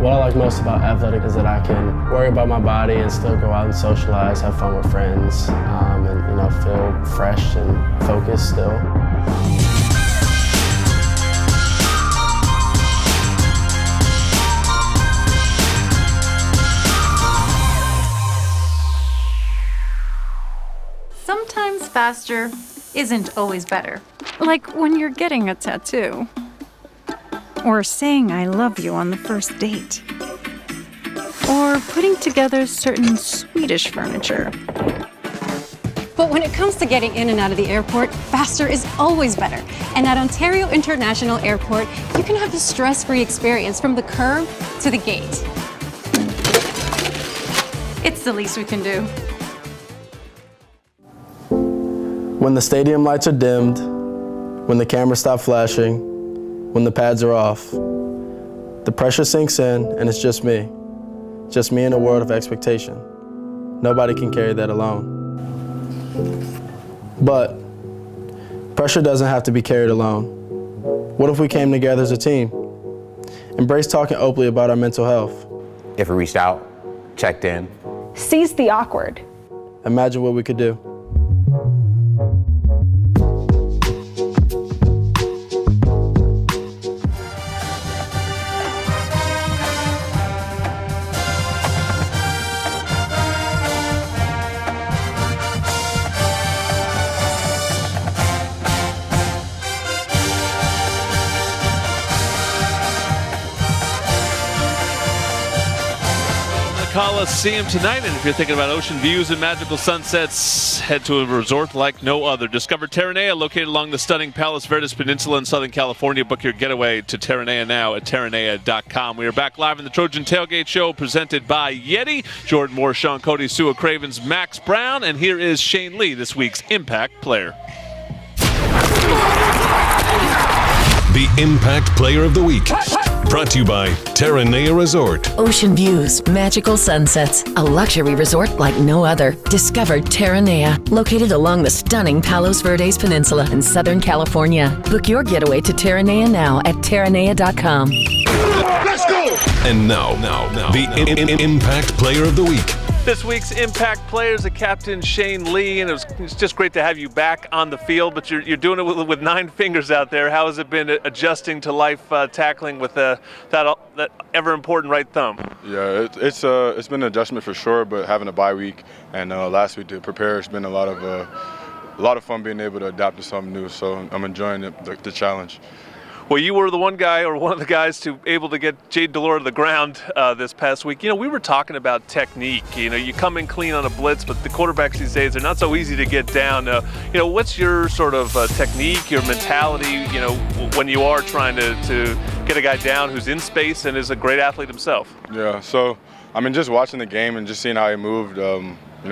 What I like most about athletic is that I can worry about my body and still go out and socialize, have fun with friends, and feel fresh and focused still. Sometimes faster isn't always better. Like when you're getting a tattoo. Or saying I love you on the first date. Or putting together certain Swedish furniture. But when it comes to getting in and out of the airport, faster is always better. And at Ontario International Airport, you can have a stress-free experience from the curb to the gate. It's the least we can do. When the stadium lights are dimmed, when the cameras stop flashing, when the pads are off, the pressure sinks in and it's just me in a world of expectation. Nobody can carry that alone. But pressure doesn't have to be carried alone. What if we came together as a team? Embrace talking openly about our mental health. If we reached out, checked in. Seize the awkward. Imagine what we could do. Coliseum tonight, and if you're thinking about ocean views and magical sunsets, head to a resort like no other. Discover Terranea, located along the stunning Palos Verdes Peninsula in Southern California. Book your getaway to Terranea now at Terranea.com. We are back live in the Trojan Tailgate Show, presented by Yeti. Jordan Moore, Sean Cody, Sua Cravens, Max Brown, and here is Shane Lee, this week's Impact Player. The Impact Player of the Week. Brought to you by Terranea Resort. Ocean views, magical sunsets, a luxury resort like no other. Discover Terranea, located along the stunning Palos Verdes Peninsula in Southern California. Book your getaway to Terranea now at Terranea.com. Let's go! And now, the Impact Player of the Week. This week's Impact Player is the captain, Shane Lee, and it's just great to have you back on the field, but you're doing it with 9 fingers out there. How has it been adjusting to life tackling with that ever-important right thumb? Yeah, it's been an adjustment for sure, but having a bye week and last week to prepare, it's been a lot of fun being able to adapt to something new, so I'm enjoying the challenge. Well, you were the one of the guys to able to get Jade Delore to the ground this past week. We were talking about technique. You come in clean on a blitz, but the quarterbacks these days are not so easy to get down. What's your sort of technique, your mentality, when you are trying to get a guy down who's in space and is a great athlete himself? Yeah, so, just watching the game and just seeing how he moved,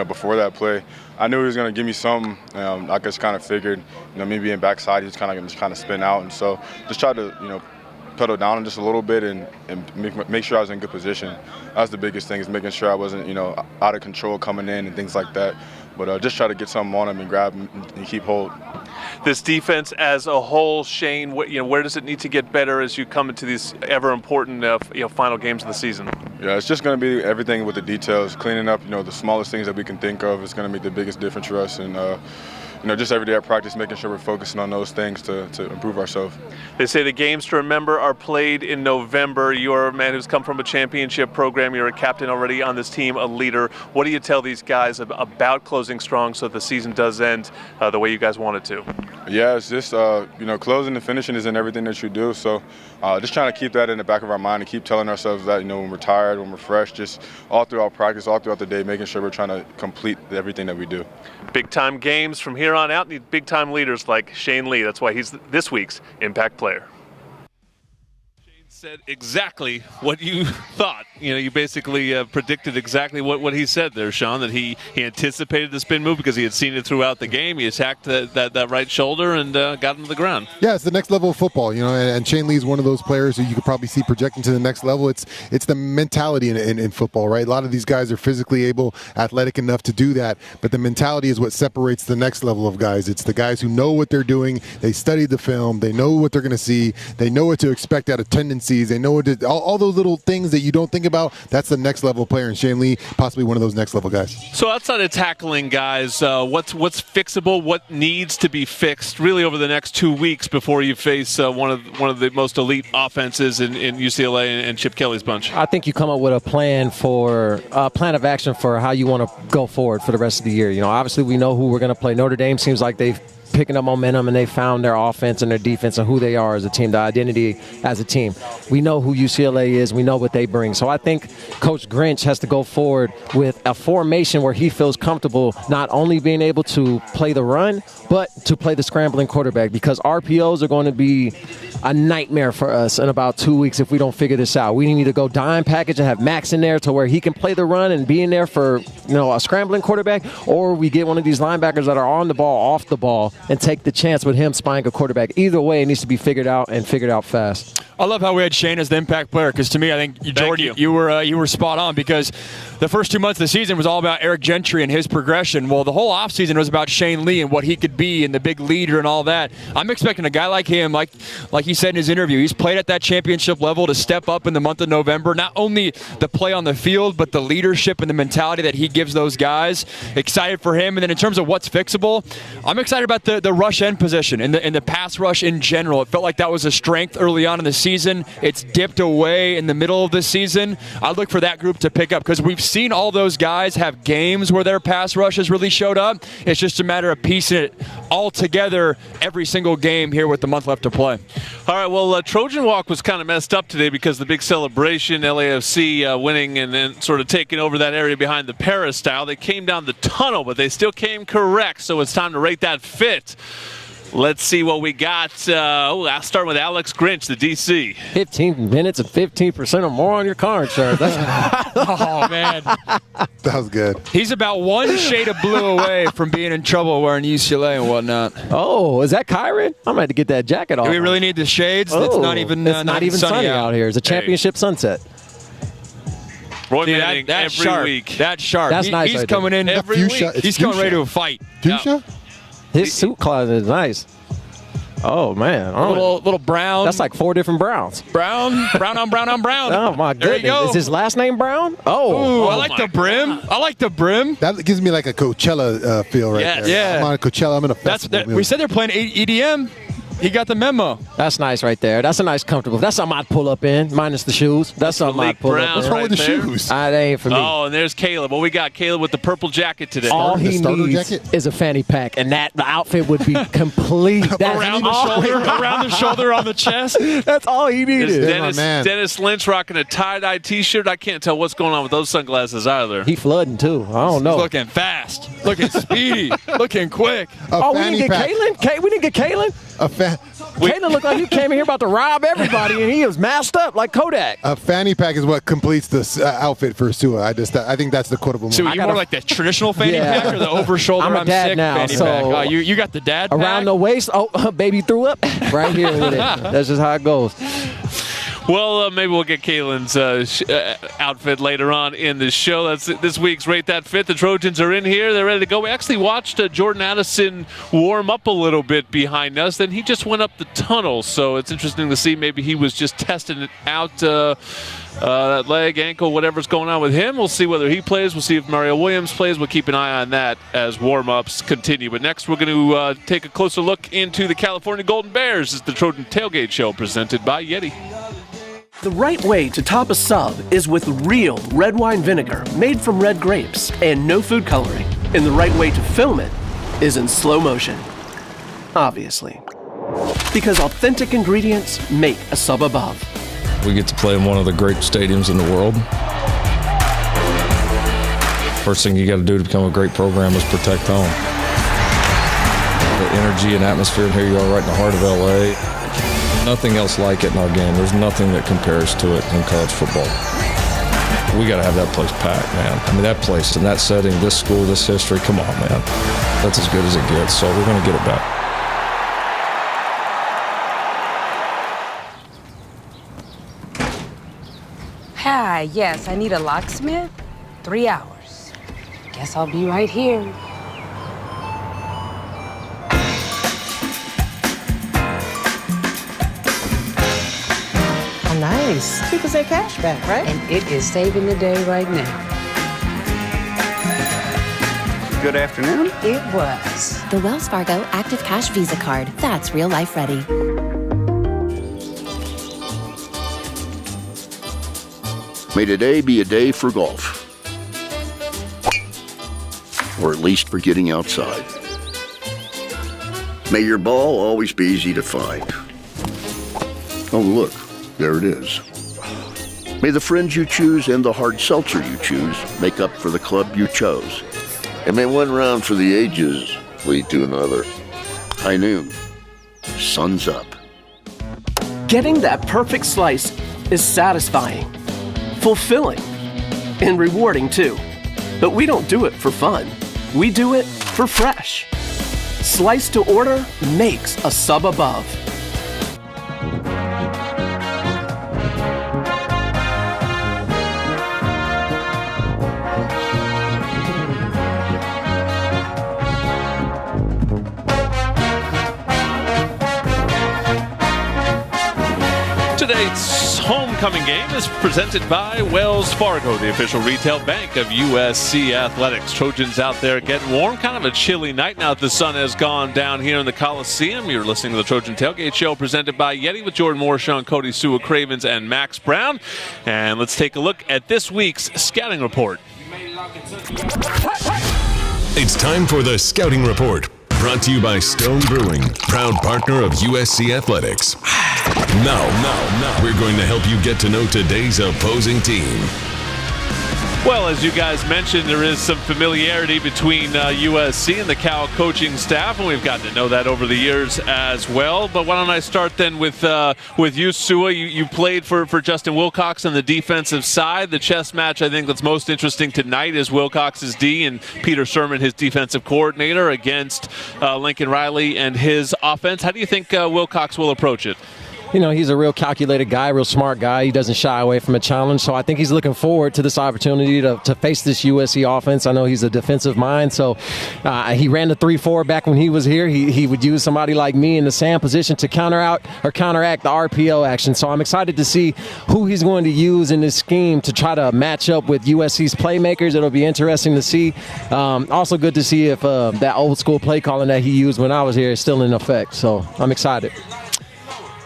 before that play, I knew he was going to give me something. I just kind of figured, me being backside, he's kind of spin out. And so just tried to, pedal down just a little bit and make sure I was in good position. That's the biggest thing, is making sure I wasn't, out of control coming in and things like that. But just try to get something on him and grab him and keep hold. This defense as a whole, Shane, where does it need to get better as you come into these ever important final games of the season? Yeah, it's just going to be everything with the details, cleaning up the smallest things that we can think of is going to make the biggest difference for us. And just every day at practice, making sure we're focusing on those things to improve ourselves. They say the games to remember are played in November. You're a man who's come from a championship program. You're a captain already on this team, a leader. What do you tell these guys about closing strong so that the season does end the way you guys want it to? Yeah, it's just, closing and finishing isn't everything that you do. So just trying to keep that in the back of our mind and keep telling ourselves that, when we're tired, when we're fresh, just all throughout practice, all throughout the day, making sure we're trying to complete everything that we do. Big-time games from here on out need big-time leaders like Shane Lee. That's why he's this week's Impact Player. Said exactly what you thought. You basically predicted exactly what he said there, Sean, that he anticipated the spin move because he had seen it throughout the game. He attacked that right shoulder and got him to the ground. Yeah, it's the next level of football, and Shane Lee is one of those players who you could probably see projecting to the next level. It's the mentality in football, right? A lot of these guys are physically able, athletic enough to do that, but the mentality is what separates the next level of guys. It's the guys who know what they're doing, they study the film, they know what they're going to see, they know what to expect out of tendencies, they know all those little things that you don't think about. That's the next level player, and Shane Lee, possibly one of those next level guys. So outside of tackling guys, what's fixable? What needs to be fixed really over the next 2 weeks before you face one of the most elite offenses in UCLA and Chip Kelly's bunch? I think you come up with a plan of action for how you want to go forward for the rest of the year. Obviously we know who we're going to play. Notre Dame seems like they've picking up momentum and they found their offense and their defense and who they are as a team, the identity as a team. We know who UCLA is. We know what they bring. So I think Coach Grinch has to go forward with a formation where he feels comfortable not only being able to play the run, but to play the scrambling quarterback, because RPOs are going to be a nightmare for us in about 2 weeks if we don't figure this out. We need to go dime package and have Max in there to where he can play the run and be in there for a scrambling quarterback, or we get one of these linebackers that are on the ball, off the ball, and take the chance with him spying a quarterback. Either way, it needs to be figured out and figured out fast. I love how we had Shane as the impact player, because to me, I think, Jordan, you were spot on, because the first 2 months of the season was all about Eric Gentry and his progression. Well, the whole offseason was about Shane Lee and what he could be and the big leader and all that. I'm expecting a guy like him, like he said in his interview, he's played at that championship level, to step up in the month of November. Not only the play on the field, but the leadership and the mentality that he gives those guys. Excited for him. And then in terms of what's fixable, I'm excited about the rush end position and the pass rush in general. It felt like that was a strength early on in the season. It's dipped away in the middle of the season. I look for that group to pick up, because we've seen all those guys have games where their pass rush has really showed up. It's just a matter of piecing it all together every single game here with the month left to play. All right, well, Trojan Walk was kind of messed up today because the big celebration, LAFC winning and then sort of taking over that area behind the peristyle. They came down the tunnel, but they still came correct, so it's time to rate that fit. Let's see what we got. I'll start with Alex Grinch, the DC. 15 minutes and 15% or more on your car insurance. Oh, man. That was good. He's about one shade of blue away from being in trouble wearing UCLA and whatnot. Oh, is that Kyron? I'm going to have to get that jacket off. Do we really need the shades? Oh, it's not even sunny out here. It's a championship sunset. Roy Manning that's every sharp. week. That's sharp. That's nice. He's right coming in every week. He's coming ready to fight. Fuchsia? His suit closet is nice. Oh, man. Little brown. That's like 4 different Browns. Brown on brown on brown. Oh, my goodness. There you go. Is his last name Brown? Oh, I like the brim. I like the brim. That gives me like a Coachella feel right there. Yeah. I'm on a Coachella. I'm in a festival. We said they're playing EDM. He got the memo. That's nice right there. That's a nice comfortable. That's something I'd pull up in, minus the shoes. That's something I'd pull up in. What's wrong with the shoes? That ain't for me. Oh, and there's Caleb. What we got? Caleb with the purple jacket today. All he needs is a fanny pack, and the outfit would be complete. Around the shoulder, on the chest. That's all he needed. Dennis Lynch rocking a tie-dye T-shirt. I can't tell what's going on with those sunglasses either. He flooding, too. I don't know. He's looking fast, looking speedy, looking quick. We didn't get Kalen? We didn't get Kalen? Kalen looked like he came in here about to rob everybody, and he was masked up like Kodak. A fanny pack is what completes this outfit for Sua. I think that's the quotable move. So you more like the traditional fanny pack or the over-shoulder I'm a dad now, fanny so pack? Oh, you got the dad pack? Around the waist. Oh, baby threw up. Right here with it. That's just how it goes. Well, maybe we'll get Kalen's outfit later on in the show. That's this week's Rate That Fit. The Trojans are in here. They're ready to go. We actually watched Jordan Addison warm up a little bit behind us. Then he just went up the tunnel. So it's interesting to see. Maybe he was just testing it out, that leg, ankle, whatever's going on with him. We'll see whether he plays. We'll see if Mario Williams plays. We'll keep an eye on that as warm-ups continue. But next, we're going to take a closer look into the California Golden Bears. It's the Trojan Tailgate Show presented by Yeti. The right way to top a sub is with real red wine vinegar made from red grapes and no food coloring. And the right way to film it is in slow motion. Obviously. Because authentic ingredients make a sub above. We get to play in one of the great stadiums in the world. First thing you got to do to become a great program is protect home. The energy and atmosphere in here, you are right in the heart of LA. Nothing else like it in our game. There's nothing that compares to it in college football. We got to have that place packed, man. I mean, that place in that setting, this school, this history, come on, man. That's as good as it gets, so we're going to get it back. Hi, yes, I need a locksmith. 3 hours. Guess I'll be right here. Nice. 2% cash back, right? And it is saving the day right now. Good afternoon. It was. The Wells Fargo Active Cash Visa Card. That's real life ready. May today be a day for golf. Or at least for getting outside. May your ball always be easy to find. Oh, look. There it is. May the friends you choose and the hard seltzer you choose make up for the club you chose. And may one round for the ages lead to another. High noon. Sun's up. Getting that perfect slice is satisfying, fulfilling, and rewarding too. But we don't do it for fun. We do it for fresh. Slice to order makes a sub above. Today's homecoming game is presented by Wells Fargo, the official retail bank of USC Athletics. Trojans out there getting warm. Kind of a chilly night now that the sun has gone down here in the Coliseum. You're listening to the Trojan Tailgate Show presented by Yeti with Jordan Moore, Sean Cody, Sua Cravens, and Max Brown. And let's take a look at this week's scouting report. It's time for the Scouting Report. Brought to you by Stone Brewing, proud partner of USC Athletics. Now, we're going to help you get to know today's opposing team. Well, as you guys mentioned, there is some familiarity between USC and the Cal coaching staff, and we've gotten to know that over the years as well. But why don't I start then with you, Sua? You played for Justin Wilcox on the defensive side. The chess match I think that's most interesting tonight is Wilcox's D and Peter Sherman, his defensive coordinator, against Lincoln Riley and his offense. How do you think Wilcox will approach it? You know, he's a real calculated guy, real smart guy. He doesn't shy away from a challenge. So I think he's looking forward to this opportunity to face this USC offense. I know he's a defensive mind. So he ran the 3-4 back when he was here. He would use somebody like me in the Sam position to counteract the RPO action. So I'm excited to see who he's going to use in this scheme to try to match up with USC's playmakers. It'll be interesting to see. Also good to see if that old school play calling that he used when I was here is still in effect. So I'm excited.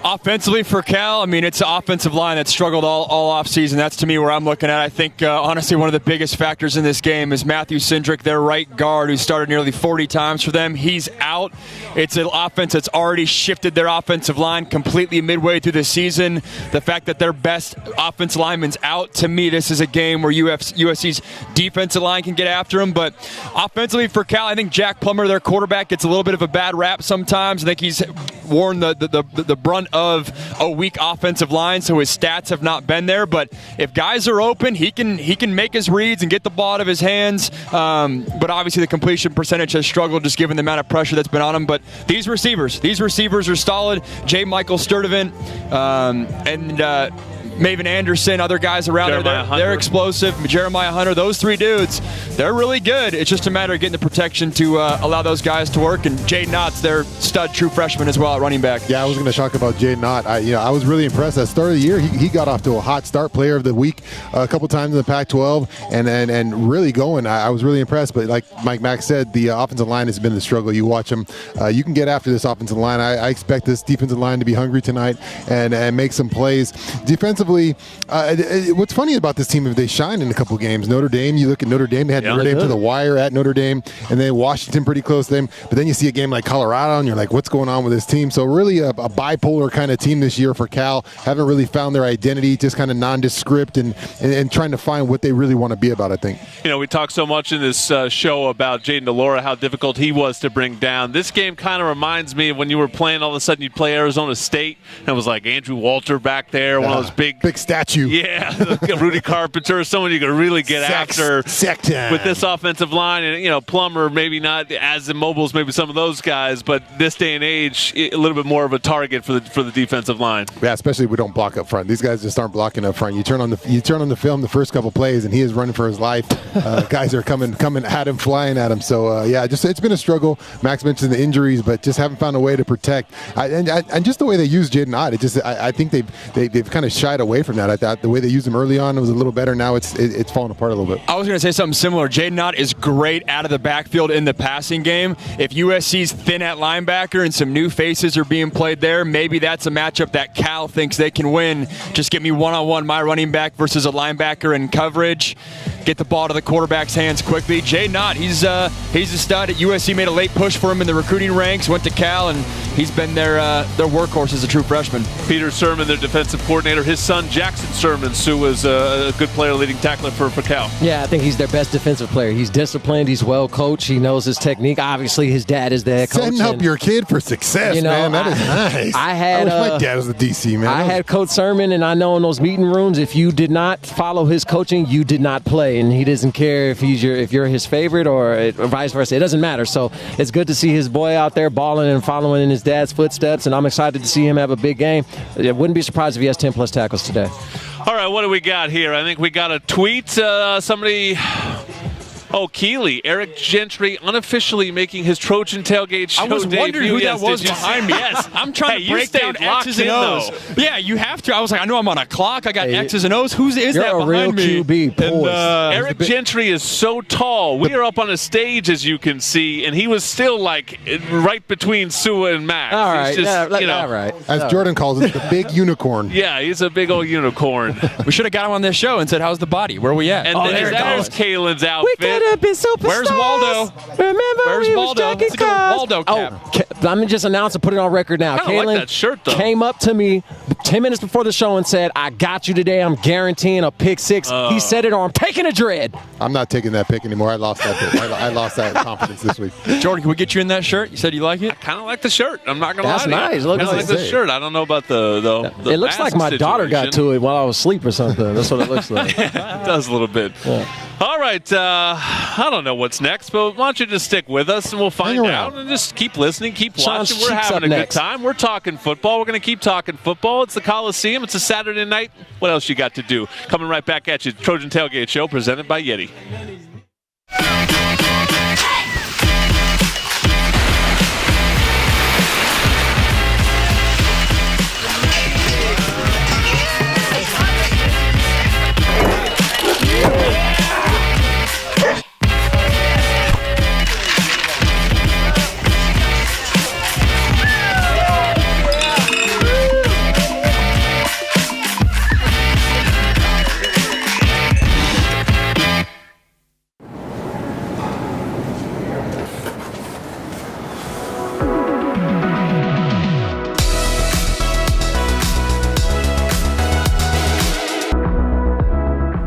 Offensively for Cal, I mean, it's an offensive line that struggled all offseason. That's, to me, where I'm looking at. I think, honestly, one of the biggest factors in this game is Matthew Cindric, their right guard, who started nearly 40 times for them. He's out. It's an offense that's already shifted their offensive line completely midway through the season. The fact that their best offensive lineman's out, to me, this is a game where USC's defensive line can get after him. But offensively for Cal, I think Jack Plummer, their quarterback, gets a little bit of a bad rap sometimes. I think he's worn the brunt of a weak offensive line, so his stats have not been there. But if guys are open, he can make his reads and get the ball out of his hands. But obviously the completion percentage has struggled just given the amount of pressure that's been on him. But these receivers are solid. J. Michael Sturdivant and Maven Anderson, other guys around they're explosive. Jeremiah Hunter, those three dudes, they're really good. It's just a matter of getting the protection to allow those guys to work. And Jaden Knott's their stud true freshman as well at running back. Yeah, I was going to talk about Jaden Knott. I was really impressed at the start of the year. He got off to a hot start, player of the week a couple times in the Pac-12, and really going. I was really impressed. But like Mike Mack said, the offensive line has been the struggle. You watch them. You can get after this offensive line. I expect this defensive line to be hungry tonight and make some plays. Defensively, what's funny about this team is they shine in a couple games. Notre Dame, you look at Notre Dame, they had Notre Dame to the wire at Notre Dame, and then Washington pretty close to them. But then you see a game like Colorado, and you're like, what's going on with this team? So really a bipolar kind of team this year for Cal. Haven't really found their identity, just kind of nondescript and trying to find what they really want to be about, I think. We talked so much in this show about Jaden DeLora, how difficult he was to bring down. This game kind of reminds me of when you were playing, all of a sudden you'd play Arizona State, and it was like Andrew Walter back there, one of those big statue. Yeah, Rudy Carpenter, someone you could really get after with this offensive line. And, Plummer, maybe not as immobile as maybe some of those guys, but this day and age, a little bit more of a target for the defensive line. Yeah, especially if we don't block up front. These guys just aren't blocking up front. You turn on the film the first couple plays, and he is running for his life. Guys are coming at him, flying at him. So, it's been a struggle. Max mentioned the injuries, but just haven't found a way to protect. And just the way they use Jaden Knott, I think they've kind of shied away from that. I thought the way they used him early on was a little better. Now it's falling apart a little bit. I was going to say something similar. Jaden Knott is great out of the backfield in the passing game. If USC's thin at linebacker and some new faces are being played there, maybe that's a matchup that Cal thinks they can win. Just get me one-on-one, my running back versus a linebacker in coverage. Get the ball to the quarterback's hands quickly. Jaden Knott, he's a stud. At USC made a late push for him in the recruiting ranks, went to Cal, and he's been their workhorse as a true freshman. Peter Sermon, their defensive coordinator, his son Jackson Sermon, Sue, was a good player, leading tackler for Cal. Yeah, I think he's their best defensive player. He's disciplined. He's well coached. He knows his technique. Obviously, his dad is the head coach. Setting up your kid for success, man. That is nice. I wish my dad was the DC, man. I had Coach Sermon, and I know in those meeting rooms, if you did not follow his coaching, you did not play, and he doesn't care if you're his favorite or vice versa. It doesn't matter. So it's good to see his boy out there balling and following in his dad's footsteps, and I'm excited to see him have a big game. I wouldn't be surprised if he has 10-plus tackles today. All right, what do we got here? I think we got a tweet. Somebody... Oh, Keeley, Eric Gentry unofficially making his Trojan Tailgate Show debut. I was wondering who that was behind me. Yes. I'm trying to break down X's and O's. Yeah, you have to. I was like, I know I'm on a clock. I got X's and O's. Who is that behind me? You're a real QB. Eric Gentry is so tall. We are up on a stage, as you can see, and he was still like right between Sua and Max. All right. He's just, all right. As Jordan calls it, the big unicorn. Yeah, he's a big old unicorn. We should have got him on this show and said, how's the body? Where are we at? And there's Kaylin's outfit. We could have been superstars. Where's Waldo? Remember, where's Waldo? It's a good Waldo cap. Let me just announce and put it on record now. I like that shirt, though. Came up to me 10 minutes before the show and said, I got you today. I'm guaranteeing a pick six. He said it, or I'm taking a dread. I'm not taking that pick anymore. I lost that pick. I lost that confidence this week. Jordan, can we get you in that shirt? You said you like it? I kind of like the shirt. I'm not going to lie to you. That's nice. Look, I like the shirt. I don't know about the it looks like my daughter got to it while I was asleep or something. That's what it looks like. It does a little bit. Yeah. All right. I don't know what's next, but why don't you just stick with us and we'll find out and just keep listening, keep watching. We're having a good time. We're talking football. We're going to keep talking football. It's the Coliseum. It's a Saturday night. What else you got to do? Coming right back at you. Trojan Tailgate Show presented by Yeti.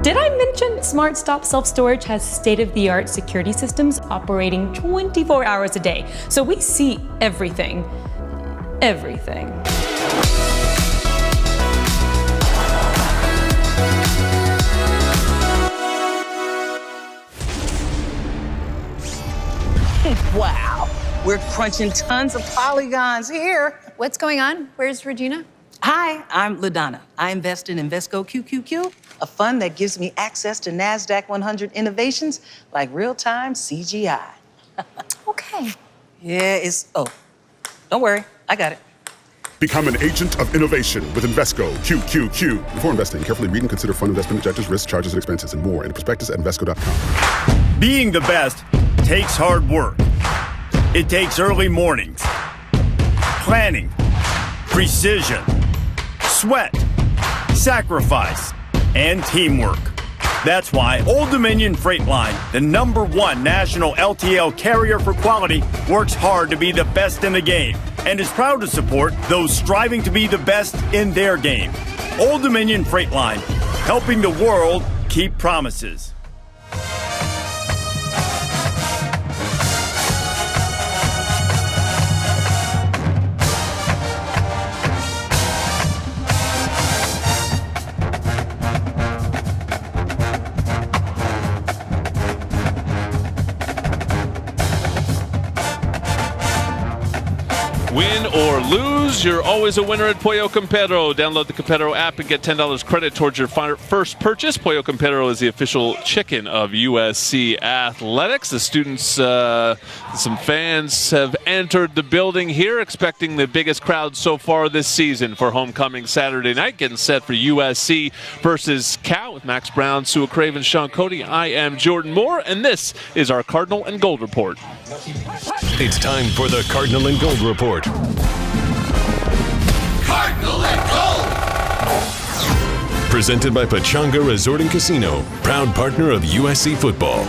Did I mention Smart Stop Self-Storage has state-of-the-art security systems operating 24 hours a day? So we see everything. everything. Wow, we're crunching tons of polygons here. What's going on? Where's Regina? Hi, I'm LaDonna. I invest in Invesco QQQ, a fund that gives me access to NASDAQ 100 innovations like real-time CGI. Okay. Yeah, don't worry, I got it. Become an agent of innovation with Invesco QQQ. Before investing, carefully read and consider fund investment objectives, risks, charges, and expenses, and more in the prospectus at Invesco.com. Being the best takes hard work. It takes early mornings, planning, precision, sweat, sacrifice, and teamwork. That's why Old Dominion Freight Line, the #1 national LTL carrier for quality, works hard to be the best in the game and is proud to support those striving to be the best in their game. Old Dominion Freight Line, helping the world keep promises. Win or lose, you're always a winner at Pollo Campero. Download the Campero app and get $10 credit towards your first purchase. Pollo Campero is the official chicken of USC Athletics. The students, some fans have entered the building here, expecting the biggest crowd so far this season for homecoming Saturday night. Getting set for USC versus Cal with Max Brown, Sua Craven, Sean Cody. I am Jordan Moore, and this is our Cardinal and Gold Report. It's time for the Cardinal and Gold Report. Cardinal and Gold! Presented by Pechanga Resort and Casino, proud partner of USC football.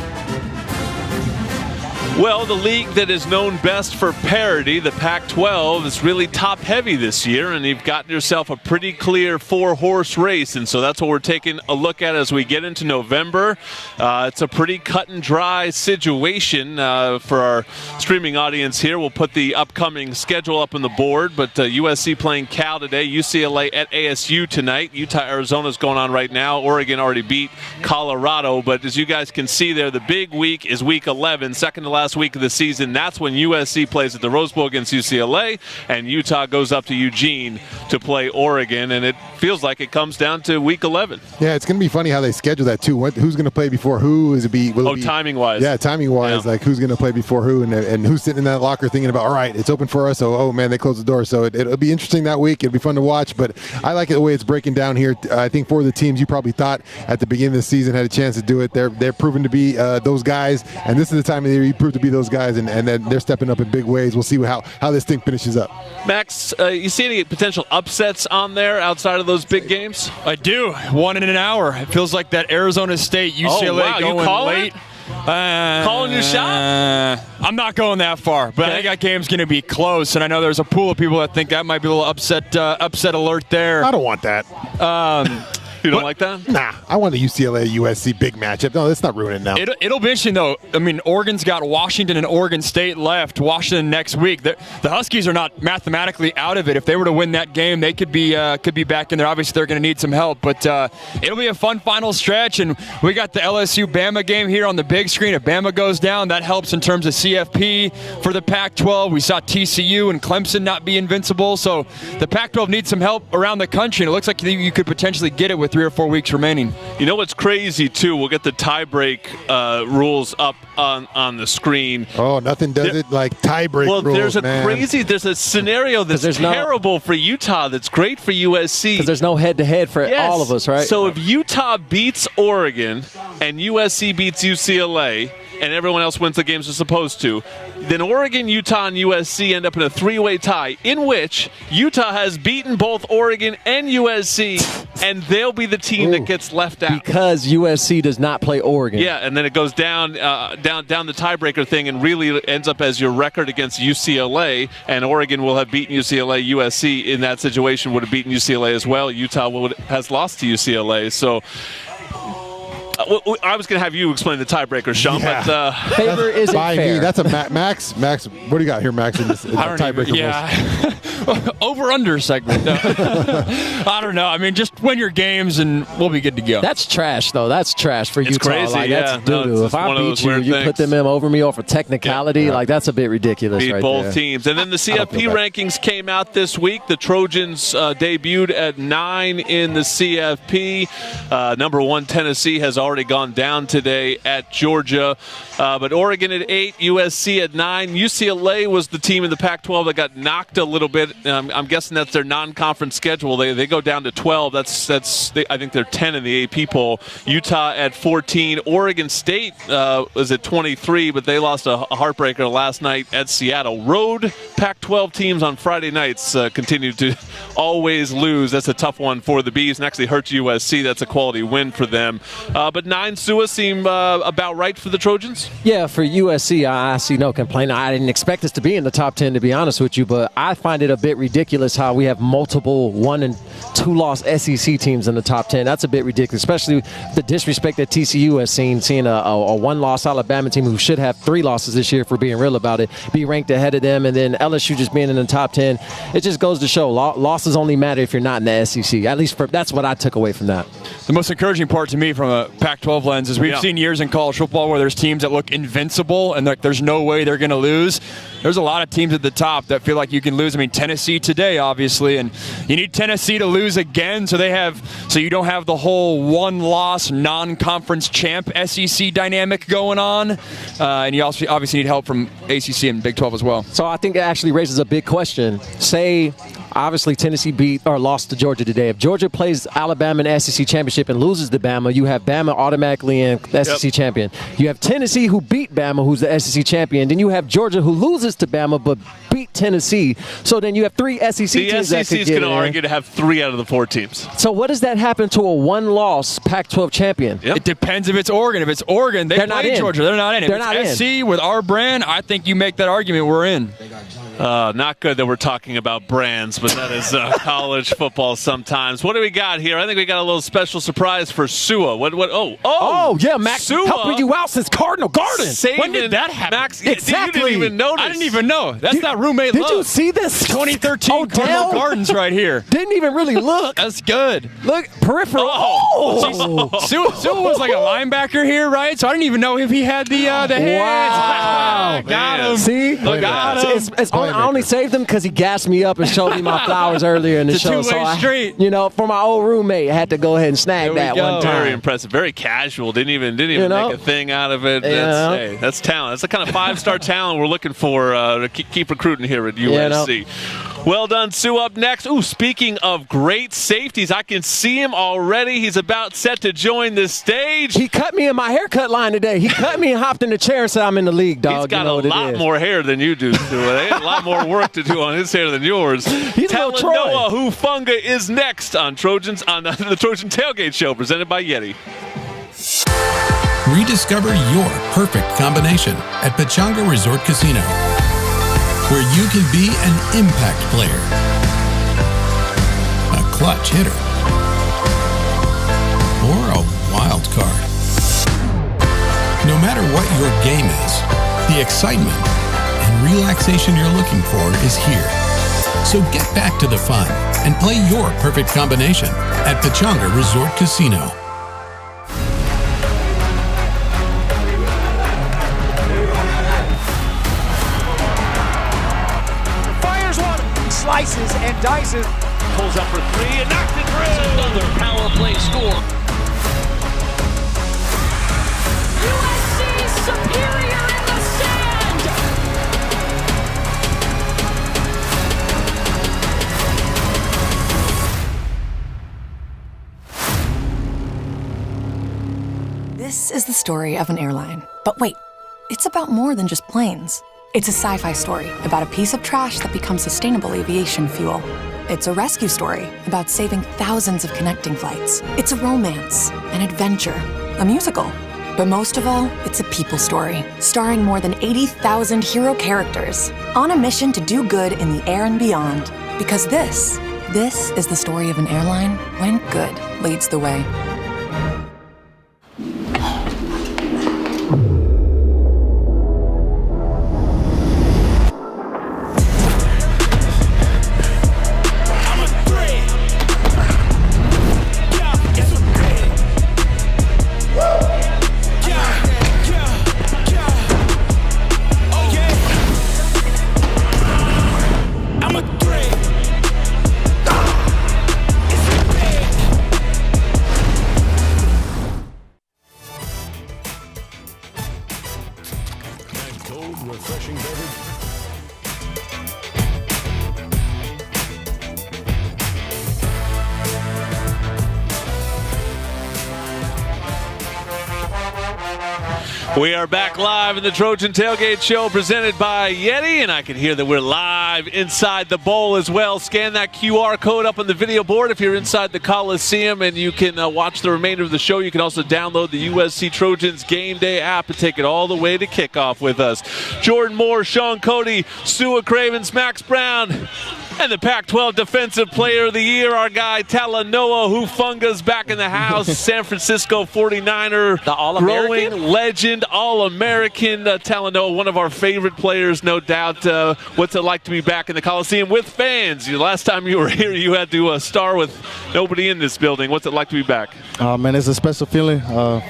Well, the league that is known best for parity, the Pac-12, is really top-heavy this year, and you've gotten yourself a pretty clear 4-horse race, and so that's what we're taking a look at as we get into November. It's a pretty cut-and-dry situation for our streaming audience here. We'll put the upcoming schedule up on the board, but USC playing Cal today, UCLA at ASU tonight. Utah-Arizona's going on right now. Oregon already beat Colorado, but as you guys can see there, the big week is Week 11, second to last week of the season. That's when USC plays at the Rose Bowl against UCLA, and Utah goes up to Eugene to play Oregon, and it feels like it comes down to Week 11. Yeah, it's going to be funny how they schedule that too. Who's going to play before who? Will it be timing-wise. Yeah, timing-wise, yeah. Like who's going to play before who, and who's sitting in that locker thinking about, all right, it's open for us. Oh man, they closed the door. So it'll be interesting that week. It'll be fun to watch, but I like it the way it's breaking down here. I think for the teams you probably thought at the beginning of the season had a chance to do it, they're proven to be those guys, and this is the time of the year you prove to be those guys, and then they're stepping up in big ways. We'll see how this thing finishes up. Max, you see any potential upsets on there outside of those big games? I do. One in an hour. It feels like that Arizona State UCLA going late. Calling your shot? I'm not going that far, but I think that game's going to be close, and I know there's a pool of people that think that might be a little upset alert there. I don't want that. You don't like that? Nah, I want a UCLA-USC big matchup. No, let's not ruin it now. It'll be interesting, though. I mean, Oregon's got Washington and Oregon State left. Washington next week. The Huskies are not mathematically out of it. If they were to win that game, they could be back in there. Obviously, they're going to need some help, but it'll be a fun final stretch, and we got the LSU-Bama game here on the big screen. If Bama goes down, that helps in terms of CFP for the Pac-12. We saw TCU and Clemson not be invincible, so the Pac-12 needs some help around the country, and it looks like you could potentially get it with 3 or 4 weeks remaining. You know what's crazy, too? We'll get the tiebreak rules up on the screen. Oh, nothing does it like tiebreak rules, there's a scenario that's terrible for Utah that's great for USC. Because there's no head-to-head for all of us, right? So if Utah beats Oregon and USC beats UCLA, and everyone else wins the games they're supposed to, then Oregon, Utah, and USC end up in a 3-way tie in which Utah has beaten both Oregon and USC, and they'll be the team that gets left out. Because USC does not play Oregon. Yeah, and then it goes down the tiebreaker thing and really ends up as your record against UCLA, and Oregon will have beaten UCLA. USC in that situation would have beaten UCLA as well. Utah has lost to UCLA. So I was going to have you explain the tiebreaker, Sean, but favor isn't fair. Me. That's a Max. Max, what do you got here, Max? In this tiebreaker? Over/under segment. No. I don't know. I mean, just win your games and we'll be good to go. That's trash, though. That's trash for Utah. Crazy, like, that's doo-doo. If I beat you, you put them in over me or for technicality, like that's a bit ridiculous. Beat right both there. teams. And then the CFP rankings came out this week. The Trojans debuted at 9 in the CFP. Number 1 Tennessee has already gone down today at Georgia. But Oregon at 8, USC at 9. UCLA was the team in the Pac-12 that got knocked a little bit. I'm guessing that's their non-conference schedule. They go down to 12. I think they're 10 in the AP poll. Utah at 14. Oregon State was at 23, but they lost a heartbreaker last night at Seattle. Road Pac-12 teams on Friday nights continue to always lose. That's a tough one for the Bees and actually hurts USC. That's a quality win for them. But 9 SUA seem about right for the Trojans? Yeah, for USC, I see no complaint. I didn't expect us to be in the top 10, to be honest with you, but I find it a bit ridiculous how we have multiple 1- and 2-loss SEC teams in the top 10. That's a bit ridiculous, especially the disrespect that TCU has seen, seeing a 1-loss Alabama team who should have 3 losses this year, for being real about it, be ranked ahead of them, and then LSU just being in the top 10. It just goes to show losses only matter if you're not in the SEC. At least that's what I took away from that. The most encouraging part to me from a Pac-12 lens is we've seen years in college football where there's teams that look invincible and there's no way they're going to lose. There's a lot of teams at the top that feel like you can lose. I mean, Tennessee today, obviously, and you need Tennessee to lose again so you don't have the whole 1-loss non-conference champ SEC dynamic going on. And you also obviously need help from ACC and Big 12 as well. So I think it actually raises a big question. Say, obviously, Tennessee beat or lost to Georgia today. If Georgia plays Alabama in the SEC championship and loses to Bama, you have Bama automatically in the SEC champion. You have Tennessee who beat Bama, who's the SEC champion. Then you have Georgia who loses to Bama but beat Tennessee. So then you have 3 SEC teams that could get in. The SEC is going to argue to have 3 out of the 4 teams. So what does that happen to a 1-loss Pac-12 champion? It depends if it's Oregon. If it's Oregon, they play Georgia. They're not in. If it's SC with our brand, I think you make that argument, we're in. Not good that we're talking about brands, but that is college football sometimes. What do we got here? I think we got a little special surprise for SUA. Oh, yeah, Max, SUA helping you out since Cardinal Garden. When did that happen? Max, exactly. You didn't even notice. I didn't even know. That's not roommate love. Did you see this? 2013 Cardinal Gardens right here. Didn't even really look. That's good. Look, peripheral. SUA was like a linebacker here, right? So I didn't even know if he had the hands. Wow. Got him. See? Got him. I only saved him because he gassed me up and showed me my flowers earlier in the show. It's a two-way street. For my old roommate, I had to go ahead and snag that one time. Very impressive. Very casual. Didn't even make a thing out of it. That's talent. That's the kind of 5-star talent we're looking for to keep recruiting here at USC. Well done, Sue. Up next. Ooh, speaking of great safeties, I can see him already. He's about set to join the stage. He cut me in my haircut line today. He cut me and hopped in the chair and said, I'm in the league, dog. He's got a lot more hair than you do, Sue. They have a lot more work to do on his hair than yours. He's Talanoa Hufanga is next on Trojans on the Trojan Tailgate Show, presented by Yeti. Rediscover your perfect combination at Pechanga Resort Casino, where you can be an impact player, a clutch hitter, or a wild card. No matter what your game is, the excitement and relaxation you're looking for is here. So get back to the fun and play your perfect combination at Pechanga Resort Casino. Fires one, slices and dices. Pulls up for 3 and knocks it through. Another power play score. USC superior in the sand. This is the story of an airline. But wait, it's about more than just planes. It's a sci-fi story about a piece of trash that becomes sustainable aviation fuel. It's a rescue story about saving thousands of connecting flights. It's a romance, an adventure, a musical. But most of all, it's a people story, starring more than 80,000 hero characters on a mission to do good in the air and beyond. Because this is the story of an airline when good leads the way. We are back live in the Trojan Tailgate Show presented by Yeti, and I can hear that we're live inside the bowl as well. Scan that QR code up on the video board if you're inside the Coliseum, and you can watch the remainder of the show. You can also download the USC Trojans Game Day app and take it all the way to kickoff with us. Jordan Moore, Sean Cody, Sua Cravens, Max Brown, and the Pac-12 Defensive Player of the Year, our guy Talanoa Hufanga's back in the house. San Francisco 49er, the All-American? growing legend, All-American Talanoa, one of our favorite players, no doubt. What's it like to be back in the Coliseum with fans? Last time you were here, you had to star with nobody in this building. What's it like to be back? Man, it's a special feeling.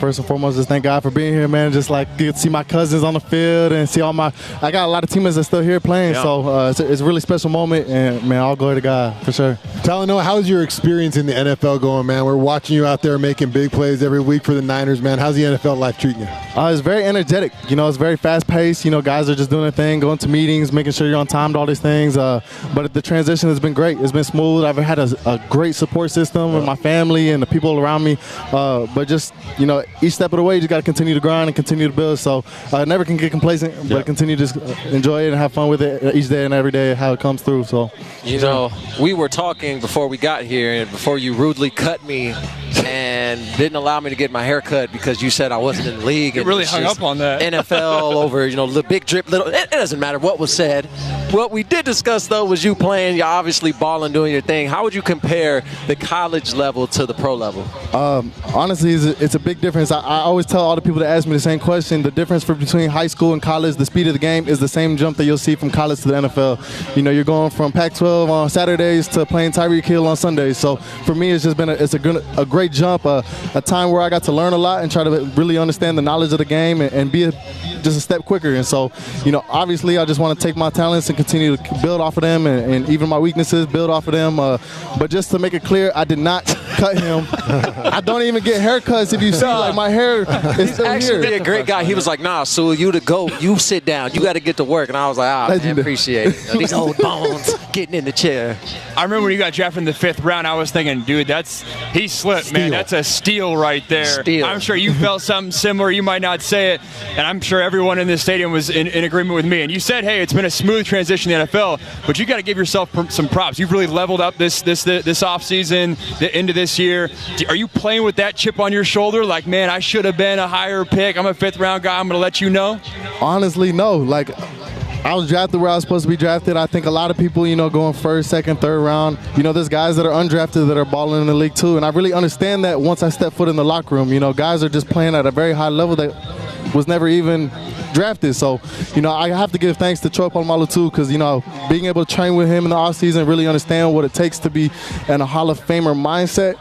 First and foremost, just thank God for being here, man. Just like get to see my cousins on the field and see I got a lot of teammates that's still here playing, so it's a really special moment, and man, all glory to God, for sure. Talanoa, how's your experience in the NFL going, man? We're watching you out there making big plays every week for the Niners, man. How's the NFL life treating you? It's very energetic. It's very fast-paced. Guys are just doing their thing, going to meetings, making sure you're on time to all these things. But the transition has been great. It's been smooth. I've had a great support system with my family and the people around me. But just, each step of the way, you just got to continue to grind and continue to build. So I never can get complacent, but continue to just enjoy it and have fun with it each day and every day, how it comes through. So. We were talking before we got here and before you rudely cut me and didn't allow me to get my hair cut because you said I wasn't in the league. You really hung up on that. NFL over, the big drip, little. It doesn't matter what was said. What we did discuss, though, was you playing. You're obviously balling, doing your thing. How would you compare the college level to the pro level? Honestly, it's a big difference. I always tell all the people that ask me the same question. The difference between high school and college, the speed of the game is the same jump that you'll see from college to the NFL. You're going from Pac-12 on Saturdays to playing Tyreek Hill on Sundays. So for me, it's just been a great jump, a time where I got to learn a lot and try to really understand the knowledge of the game and be just a step quicker. And so, obviously I just want to take my talents and continue to build off of them and even my weaknesses, build off of them. But just to make it clear, I did not cut him. I don't even get haircuts if you see, like, my hair is still actually here. A great guy. He was like, nah, Sue, you the GOAT. You sit down. You got to get to work. And I was like, man, appreciate it. These old bones getting in the chair. I remember when you got drafted in the 5th round, I was thinking, dude, he slipped, man. That's a steal right there. Steal. I'm sure you felt something similar. You might not say it, and I'm sure everyone in this stadium was in agreement with me. And you said, hey, it's been a smooth transition to the NFL, but you got to give yourself some props. You've really leveled up this offseason, the end of this year. Are you playing with that chip on your shoulder? Like, man, I should have been a higher pick. I'm a 5th round guy. I'm going to let you know. Honestly, no. Like, I was drafted where I was supposed to be drafted. I think a lot of people, going 1st, 2nd, 3rd round, there's guys that are undrafted that are balling in the league too. And I really understand that once I step foot in the locker room. Guys are just playing at a very high level that was never even drafted. So, I have to give thanks to Troy Polamalu too, because, being able to train with him in the offseason, really understand what it takes to be in a Hall of Famer mindset.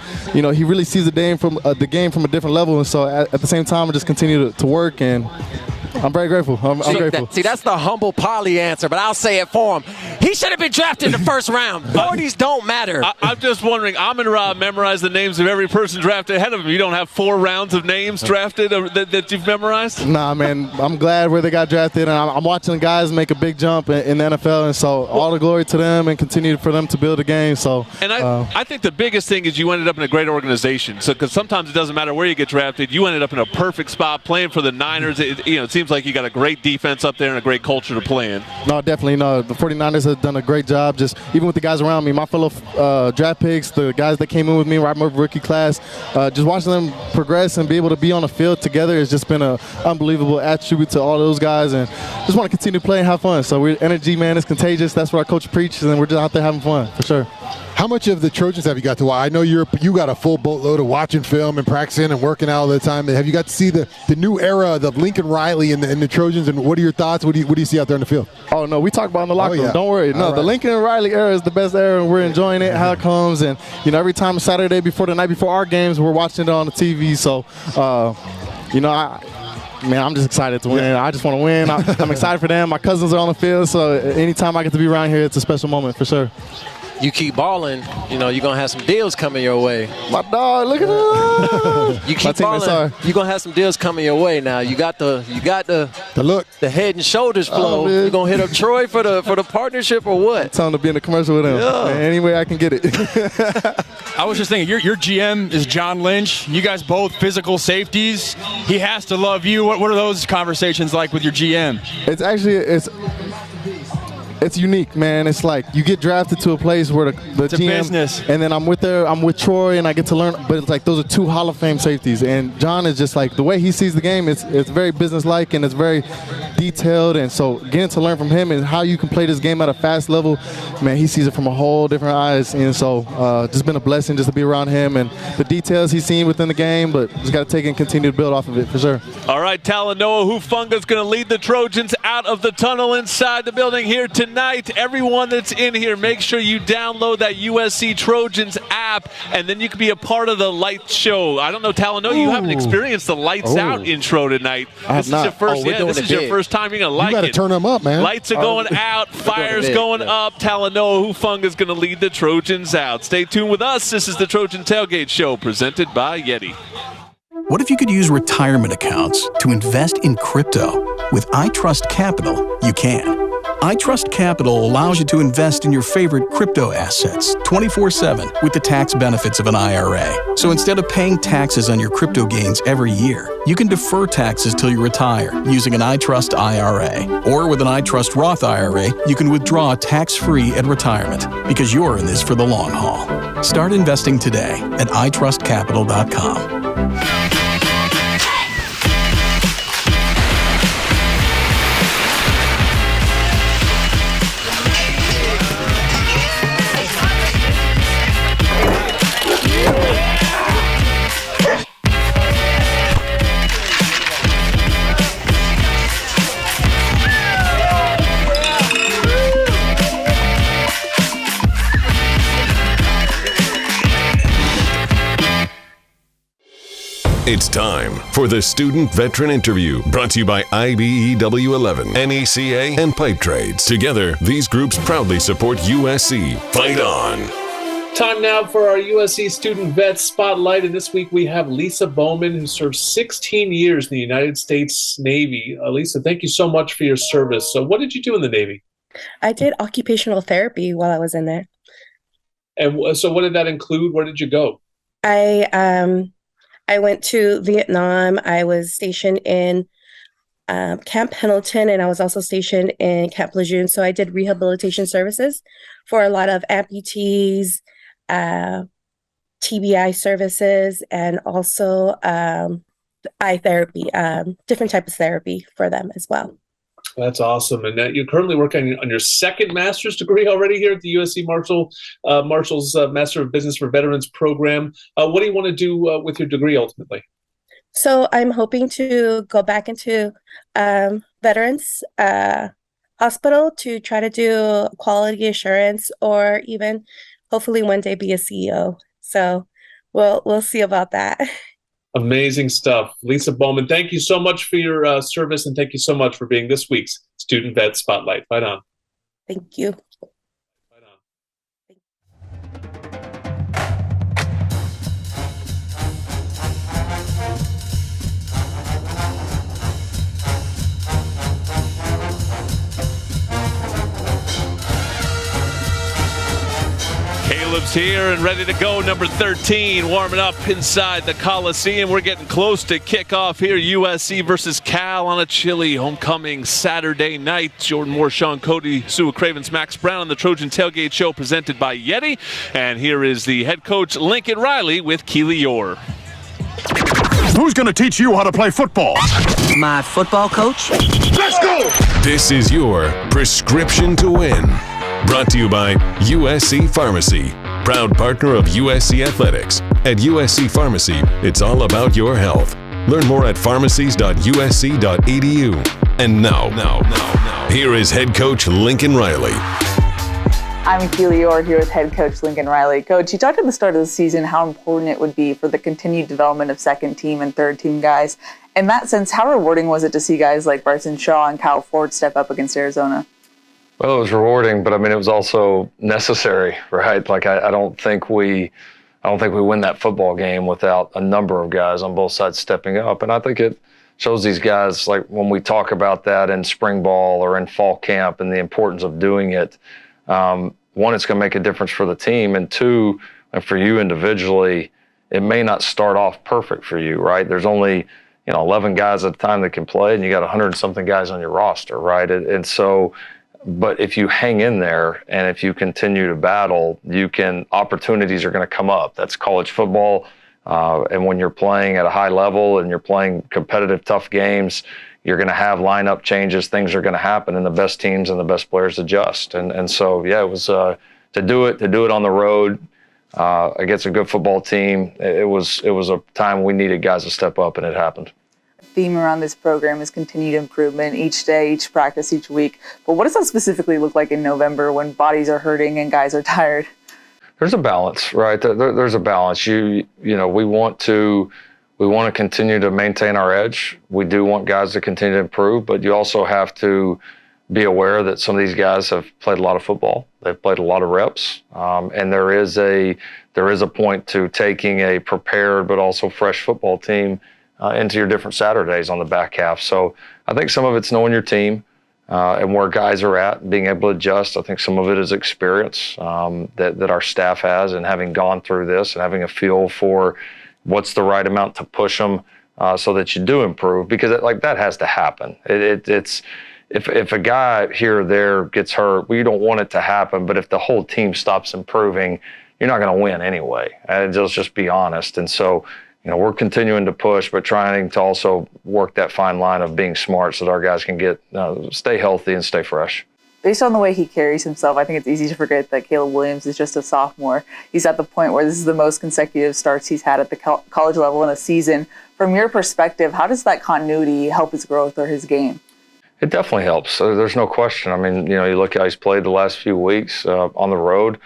He really sees the game from a different level. And so at the same time, I just continue to work, and I'm very grateful. I'm grateful. That's the humble Polly answer, but I'll say it for him. He should have been drafted in the 1st round. 40s don't matter. I'm just wondering, Amon-Ra memorized the names of every person drafted ahead of him. You don't have 4 rounds of names drafted that you've memorized? Nah, man. I'm glad where they got drafted, and I'm watching guys make a big jump in the NFL, and so all the glory to them and continue for them to build a game. So, and I think the biggest thing is you ended up in a great organization. So, because sometimes it doesn't matter where you get drafted, you ended up in a perfect spot playing for the Niners. It seems like you got a great defense up there and a great culture to play in. No, definitely. No, the 49ers have done a great job, just even with the guys around me, my fellow draft picks, the guys that came in with me right from rookie class, just watching them progress and be able to be on the field together has just been an unbelievable attribute to all those guys, and just want to continue to play and have fun. So energy, man, is contagious. That's what our coach preaches, and we're just out there having fun, for sure. How much of the Trojans have you got to watch? I know you got a full boatload of watching film and practicing and working out all the time. Have you got to see the new era of Lincoln Riley and the Trojans, and what are your thoughts? What do you see out there in the field? Oh, no, we talk about it in the locker room. Don't worry. No, right. The Lincoln Riley era is the best era, and we're enjoying it, how it comes. And, every time Saturday before the night before our games, we're watching it on the TV. So, I'm just excited to win. I just want to win. I'm excited for them. My cousins are on the field, so anytime I get to be around here, it's a special moment for sure. you keep balling, you're going to have some deals coming your way. My dog, look at that. You keep balling, you're going to have some deals coming your way now. You got the look, the head and shoulders flow. You going to hit up Troy for the partnership or what? Tell him to be in the commercial with him. Yeah. Man, any way I can get it. I was just thinking, your GM is John Lynch. You guys both physical safeties. He has to love you. What are those conversations like with your GM? It's actually it's unique, man. It's like you get drafted to a place where the GM, business. And then I'm with Troy, and I get to learn. But it's like those are two Hall of Fame safeties, and John is just like the way he sees the game. It's very businesslike and it's very detailed, and so getting to learn from him and how you can play this game at a fast level, man, he sees it from a whole different eyes, and so just been a blessing just to be around him and the details he's seen within the game. But just got to take and continue to build off of it for sure. All right, Talanoa Hufanga is going to lead the Trojans out of the tunnel inside the building here tonight. Everyone that's in here, make sure you download that USC Trojans app, and then you can be a part of the light show. I don't know, Talanoa, you haven't experienced the lights out intro tonight. This is your first time. You're going to like it. You got to turn them up, man. Lights are going out. Fire's going up. Talanoa Hufanga is going to lead the Trojans out. Stay tuned with us. This is the Trojan Tailgate Show presented by Yeti. What if you could use retirement accounts to invest in crypto? With iTrust Capital, you can. iTrust Capital allows you to invest in your favorite crypto assets 24/7 with the tax benefits of an IRA. So instead of paying taxes on your crypto gains every year, you can defer taxes till you retire using an iTrust IRA. Or with an iTrust Roth IRA, you can withdraw tax-free at retirement because you're in this for the long haul. Start investing today at itrustcapital.com. It's time for the Student Veteran Interview, brought to you by IBEW 11, NECA, and Pipe Trades. Together, these groups proudly support USC. Fight on! Time now for our USC Student Vet Spotlight, and this week we have Lisa Bowman, who served 16 years in the United States Navy. Lisa, thank you so much for your service. So what did you do in the Navy? I did occupational therapy while I was in there. And so what did that include? Where did you go? I went to Vietnam. I was stationed in Camp Pendleton, and I was also stationed in Camp Lejeune. So I did rehabilitation services for a lot of amputees, TBI services, and also eye therapy, different types of therapy for them as well. That's awesome. And you're currently working on your second master's degree already here at the USC Marshall's Master of Business for Veterans program. What do you want to do with your degree ultimately? So I'm hoping to go back into veterans hospital to try to do quality assurance, or even hopefully one day be a CEO. So we'll see about that. Amazing stuff. Lisa Bowman, thank you so much for your service, and thank you so much for being this week's Student Vet Spotlight. Fight on. Thank you. Caleb's here and ready to go. Number 13, warming up inside the Coliseum. We're getting close to kickoff here. USC versus Cal on a chilly homecoming Saturday night. Jordan Moore, Sean Cody, Sue Cravens, Max Brown on the Trojan Tailgate Show presented by Yeti. And here is the head coach, Lincoln Riley, with Keely Orr. Who's going to teach you how to play football? My football coach. Let's go! This is your prescription to win. Brought to you by USC Pharmacy, proud partner of USC Athletics. At USC Pharmacy, it's all about your health. Learn more at pharmacies.usc.edu. And now, here is head coach Lincoln Riley. I'm Keely Orr here with head coach Lincoln Riley. Coach, you talked at the start of the season how important it would be for the continued development of second team and third team guys. In that sense, how rewarding was it to see guys like Bryson Shaw and Kyle Ford step up against Arizona? Well, it was rewarding, but I mean, it was also necessary, right? Like, I don't think we win that football game without a number of guys on both sides stepping up. And I think it shows these guys, like when we talk about that in spring ball or in fall camp and the importance of doing it, one, it's going to make a difference for the team. And two, and for you individually, it may not start off perfect for you, right? There's only 11 guys at a time that can play, and you got 100-something guys on your roster, right? And so, but if you hang in there and if you continue to battle, opportunities are going to come up. That's college football. And when you're playing at a high level and you're playing competitive, tough games, you're going to have lineup changes. Things are going to happen, and the best teams and the best players adjust. And so, yeah, it was to do it on the road against a good football team. It was a time we needed guys to step up, and it happened. Theme around this program is continued improvement each day, each practice, each week. But what does that specifically look like in November when bodies are hurting and guys are tired? There's a balance, right? There's a balance. We want to continue to maintain our edge. We do want guys to continue to improve, but you also have to be aware that some of these guys have played a lot of football. They've played a lot of reps, and there is a point to taking a prepared but also fresh football team into your different Saturdays on the back half. So I think some of it's knowing your team and where guys are at, and being able to adjust. I think some of it is experience that our staff has, and having gone through this and having a feel for what's the right amount to push them so that you do improve, because that has to happen. It's if a guy here or there gets hurt, we don't want it to happen, but if the whole team stops improving, you're not going to win anyway. And let's just be honest. And so, we're continuing to push, but trying to also work that fine line of being smart so that our guys can stay healthy and stay fresh. Based on the way he carries himself, I think it's easy to forget that Caleb Williams is just a sophomore. He's at the point where this is the most consecutive starts he's had at the college level in a season. From your perspective, how does that continuity help his growth or his game? It definitely helps. There's no question. I mean, you look at how he's played the last few weeks on the road.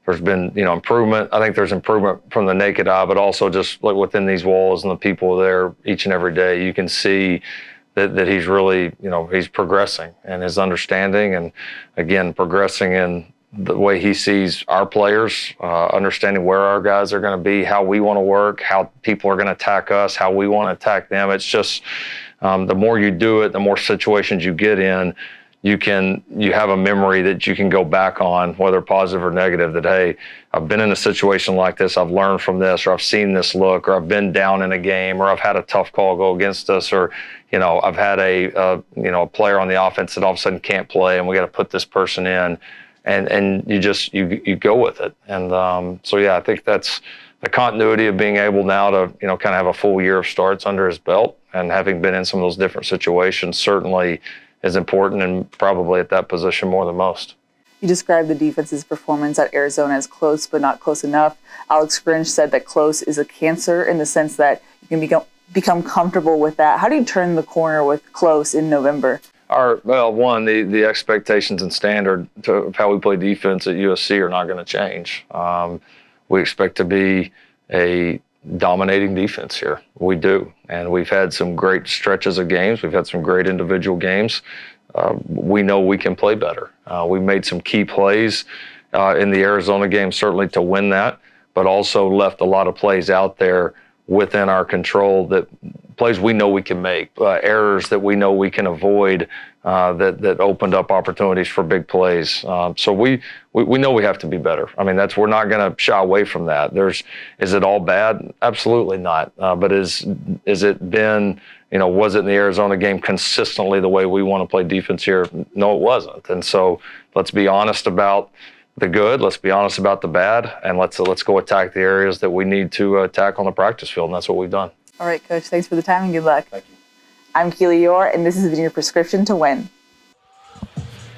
There's been, improvement. I think there's improvement from the naked eye, but also just like within these walls and the people there each and every day, you can see that he's really, he's progressing in his understanding, and again, progressing in the way he sees our players, understanding where our guys are going to be, how we want to work, how people are going to attack us, how we want to attack them. It's just the more you do it, the more situations you get in, you have a memory that you can go back on, whether positive or negative, that, hey, I've been in a situation like this, I've learned from this, or I've seen this look, or I've been down in a game, or I've had a tough call go against us, or, I've had a player on the offense that all of a sudden can't play, and we got to put this person in, and you go with it. And so, yeah, I think that's the continuity of being able now to, kind of have a full year of starts under his belt, and having been in some of those different situations certainly is important, and probably at that position more than most. You described the defense's performance at Arizona as close but not close enough. Alex Grinch said that close is a cancer, in the sense that you can become comfortable with that. How do you turn the corner with close in November? The expectations and standard of how we play defense at USC are not going to change. We expect to be a dominating defense here. We do. And we've had some great stretches of games. We've had some great individual games. We know we can play better. We made some key plays in the Arizona game, certainly to win that, but also left a lot of plays out there within our control, that plays we know we can make, errors that we know we can avoid, that opened up opportunities for big plays. So we know we have to be better. I mean, we're not going to shy away from that. Is it all bad? Absolutely not. But is it been, was it in the Arizona game consistently the way we want to play defense here? No, it wasn't. And so let's be honest about the good, let's be honest about the bad, and let's go attack the areas that we need to attack on the practice field, and that's what we've done. All right, Coach, thanks for the time and good luck. Thank you. I'm Keely Orr, and this has been your prescription to win.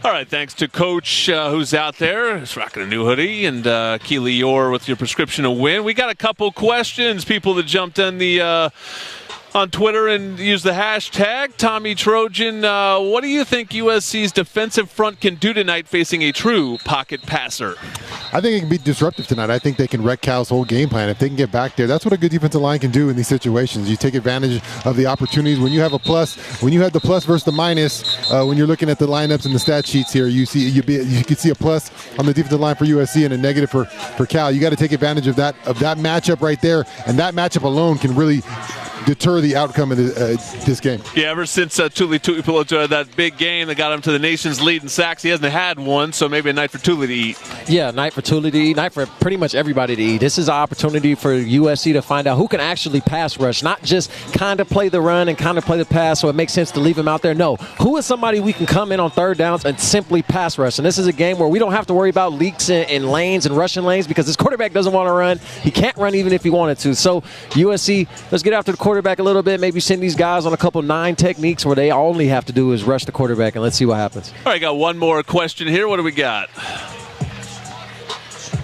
All right, thanks to Coach who's out there. He's rocking a new hoodie, and Keely Orr with your prescription to win. We got a couple questions, people that jumped in the on Twitter and use the hashtag Tommy Trojan. What do you think USC's defensive front can do tonight facing a true pocket passer? I think it can be disruptive tonight. I think they can wreck Cal's whole game plan. If they can get back there, that's what a good defensive line can do in these situations. You take advantage of the opportunities. When you have a plus, when you have the plus versus the minus, when you're looking at the lineups and the stat sheets here, you can see a plus on the defensive line for USC and a negative for Cal. You got to take advantage of that matchup right there, and that matchup alone can really deter the outcome of this game. Yeah, ever since Tuli Tuipulotu had that big game that got him to the nation's lead in sacks, he hasn't had one, so maybe a night for Tuli to eat. Yeah, night for Tuli to eat, night for pretty much everybody to eat. This is an opportunity for USC to find out who can actually pass rush, not just kind of play the run and kind of play the pass so it makes sense to leave him out there. No, who is somebody we can come in on third downs and simply pass rush? And this is a game where we don't have to worry about leaks in lanes and rushing lanes because this quarterback doesn't want to run. He can't run even if he wanted to. So USC, let's get after the quarterback a little bit, maybe send these guys on a couple 9 techniques where they only have to do is rush the quarterback, and let's see what happens. All right, got one more question here. What do we got?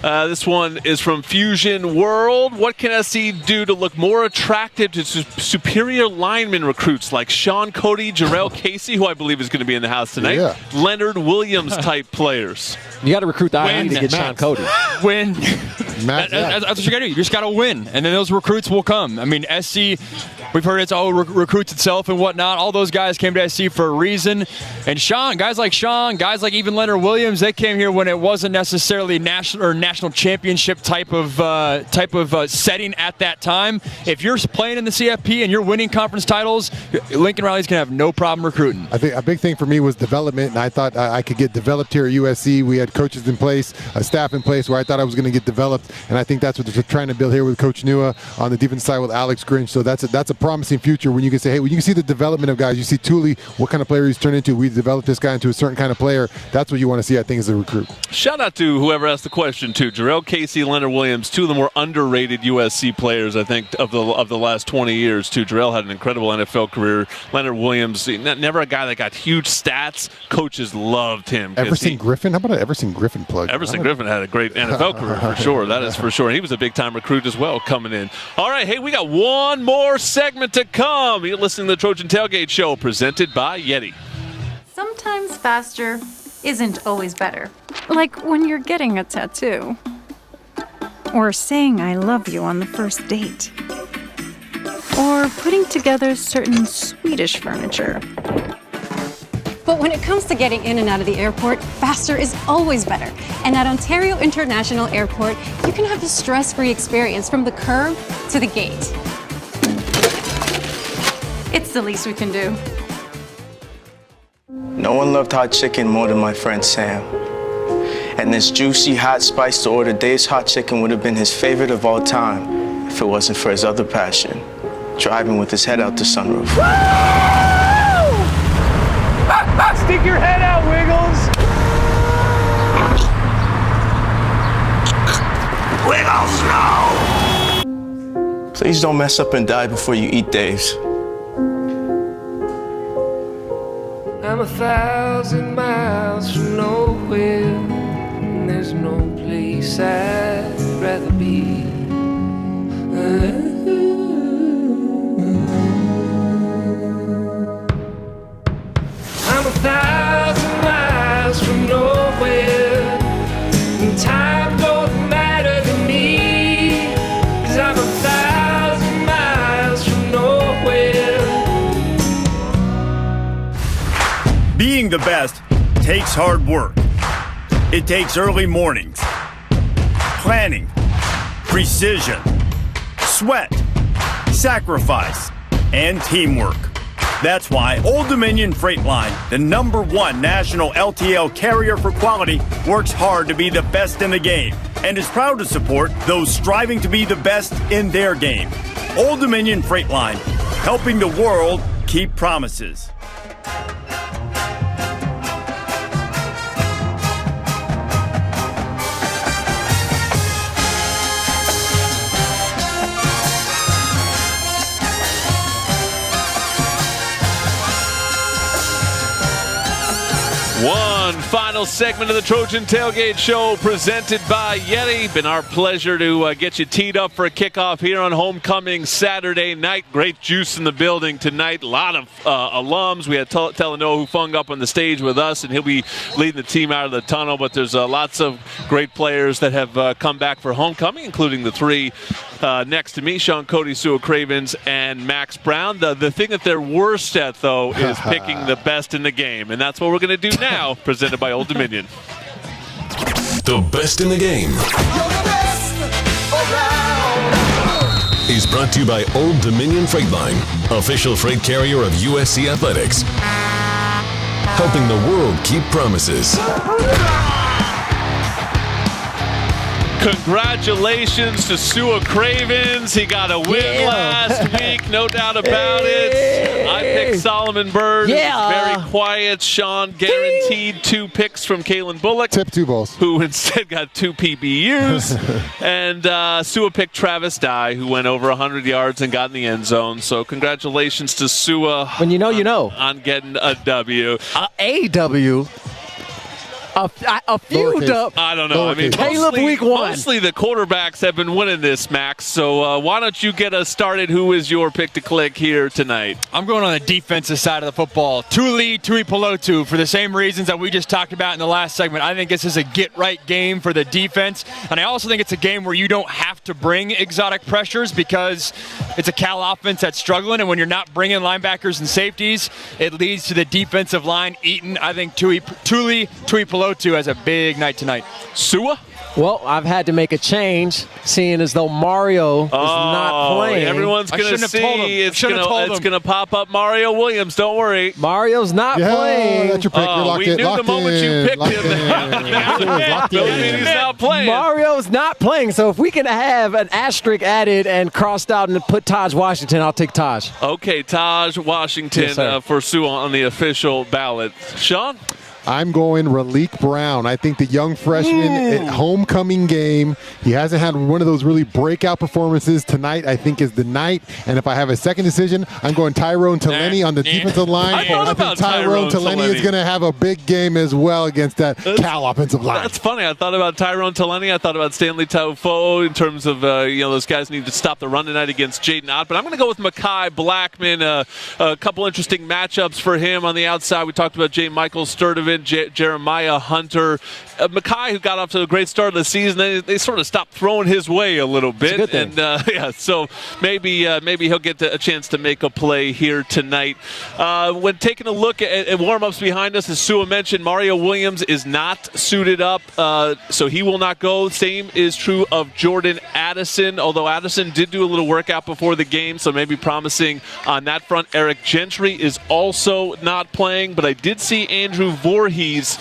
This one is from Fusion World. What can SC do to look more attractive to superior lineman recruits like Sean Cody, Jarrell Casey, who I believe is going to be in the house tonight, Leonard Williams type players? You got to recruit the IE to get Sean Cody. Win. That's what you got to do. You just got to win, and then those recruits will come. I mean, SC, we've heard it's recruits itself and whatnot. All those guys came to SC for a reason. And guys like even Leonard Williams, they came here when it wasn't necessarily national championship type of setting at that time. If you're playing in the CFP and you're winning conference titles, Lincoln Riley's going to have no problem recruiting. I think a big thing for me was development, and I thought I could get developed here at USC. We had coaches in place, a staff in place where I thought I was going to get developed, and I think that's what they're trying to build here with Coach Nua on the defense side with Alex Grinch. So that's a promising future when you can say, hey, when you can see the development of guys, you see Tuli, what kind of player he's turned into. We developed this guy into a certain kind of player. That's what you want to see, I think, as a recruit. Shout out to whoever asked the question, too. Jarrell Casey, Leonard Williams, two of the more underrated USC players, I think, of the last 20 years, too. Jarrell had an incredible NFL career. Leonard Williams, never a guy that got huge stats. Coaches loved him. Everson Griffin? How about an Everson Griffin plug? Everson Griffin had a great NFL career for sure. That is for sure. And he was a big-time recruit as well coming in. All right, hey, we got one more segment to come. You're listening to the Trojan Tailgate Show presented by Yeti. Sometimes faster isn't always better. Like when you're getting a tattoo. Or saying I love you on the first date. Or putting together certain Swedish furniture. But when it comes to getting in and out of the airport, faster is always better. And at Ontario International Airport, you can have a stress-free experience from the curb to the gate. It's the least we can do. No one loved hot chicken more than my friend Sam. And this juicy, hot, spiced to order Dave's hot chicken would have been his favorite of all time if it wasn't for his other passion, driving with his head out the sunroof. Stick your head out, Wiggles! Wiggles, no! Please don't mess up and die before you eat Dave's. I'm 1,000 miles from nowhere, and there's no place I'd rather be. I'm 1,000 miles from nowhere, and time don't matter to me, 'cause I'm 1,000 miles from nowhere. Being the best takes hard work. It takes early mornings, planning, precision, sweat, sacrifice, and teamwork. That's why Old Dominion Freight Line, the #1 national LTL carrier for quality, works hard to be the best in the game and is proud to support those striving to be the best in their game. Old Dominion Freight Line, helping the world keep promises. one, final segment of the Trojan Tailgate Show presented by Yeti. Been our pleasure to get you teed up for a kickoff here on homecoming Saturday night. Great juice in the building tonight. A lot of alums. We had Talanoa Hufanga up on the stage with us, and he'll be leading the team out of the tunnel. But there's lots of great players that have come back for homecoming, including the three next to me, Sean Cody, Sua Cravens, and Max Brown. The thing that they're worst at, though, is picking the best in the game, and that's what we're going to do now, presented by Old Dominion. The best in the game is brought to you by Old Dominion Freight Line, official freight carrier of USC Athletics, helping the world keep promises. Congratulations to Sua Cravens. He got a win last week, no doubt about it. I picked Solomon Bird. Very quiet. Sean guaranteed 2 picks from Kalen Bullock. Tip 2 balls. Who instead got 2 PBUs. And Sua picked Travis Dye, who went over 100 yards and got in the end zone. So congratulations to Sua. When you know, you know. On getting a W. A W. A few dub. I don't know. I mean, Caleb week 1. Mostly the quarterbacks have been winning this, Max. So why don't you get us started? Who is your pick to click here tonight? I'm going on the defensive side of the football. Tuli Tuipulotu for the same reasons that we just talked about in the last segment. I think this is a get-right game for the defense. And I also think it's a game where you don't have to bring exotic pressures because it's a Cal offense that's struggling. And when you're not bringing linebackers and safeties, it leads to the defensive line eating. I think Tuli Tuipulotu has a big night tonight. Sua? Well, I've had to make a change, seeing as though Mario is not playing. Everyone's going to see it's going to pop up Mario Williams. Don't worry. Mario's not playing. That's your pick. You're locked we in. knew Locked the moment in. you picked Locked him. He's not playing. Mario's not playing. So if we can have an asterisk added and crossed out and put Taj Washington, I'll take Taj. Okay, Taj Washington for Sua on the official ballot. Sean? I'm going Raleek Brown. I think the young freshman at homecoming game, he hasn't had one of those really breakout performances. Tonight, I think, is the night. And if I have a second decision, I'm going Tyrone Taleni on the defensive line. I think Tyrone Taleni is going to have a big game as well against that Cal offensive line. That's funny. I thought about Tyrone Taleni. I thought about Stanley Taufo in terms of, those guys need to stop the run tonight against Jaden Ott. But I'm going to go with Mekhi Blackman. A couple interesting matchups for him on the outside. We talked about J. Michael Sturdivant, Jeremiah Hunter. Mekhi, who got off to a great start of the season, they sort of stopped throwing his way a little bit. And so maybe he'll get a chance to make a play here tonight. When taking a look at warm-ups behind us, as Sua mentioned, Mario Williams is not suited up, so he will not go. Same is true of Jordan Addison, although Addison did do a little workout before the game, so maybe promising on that front. Eric Gentry is also not playing, but I did see Andrew Voorhees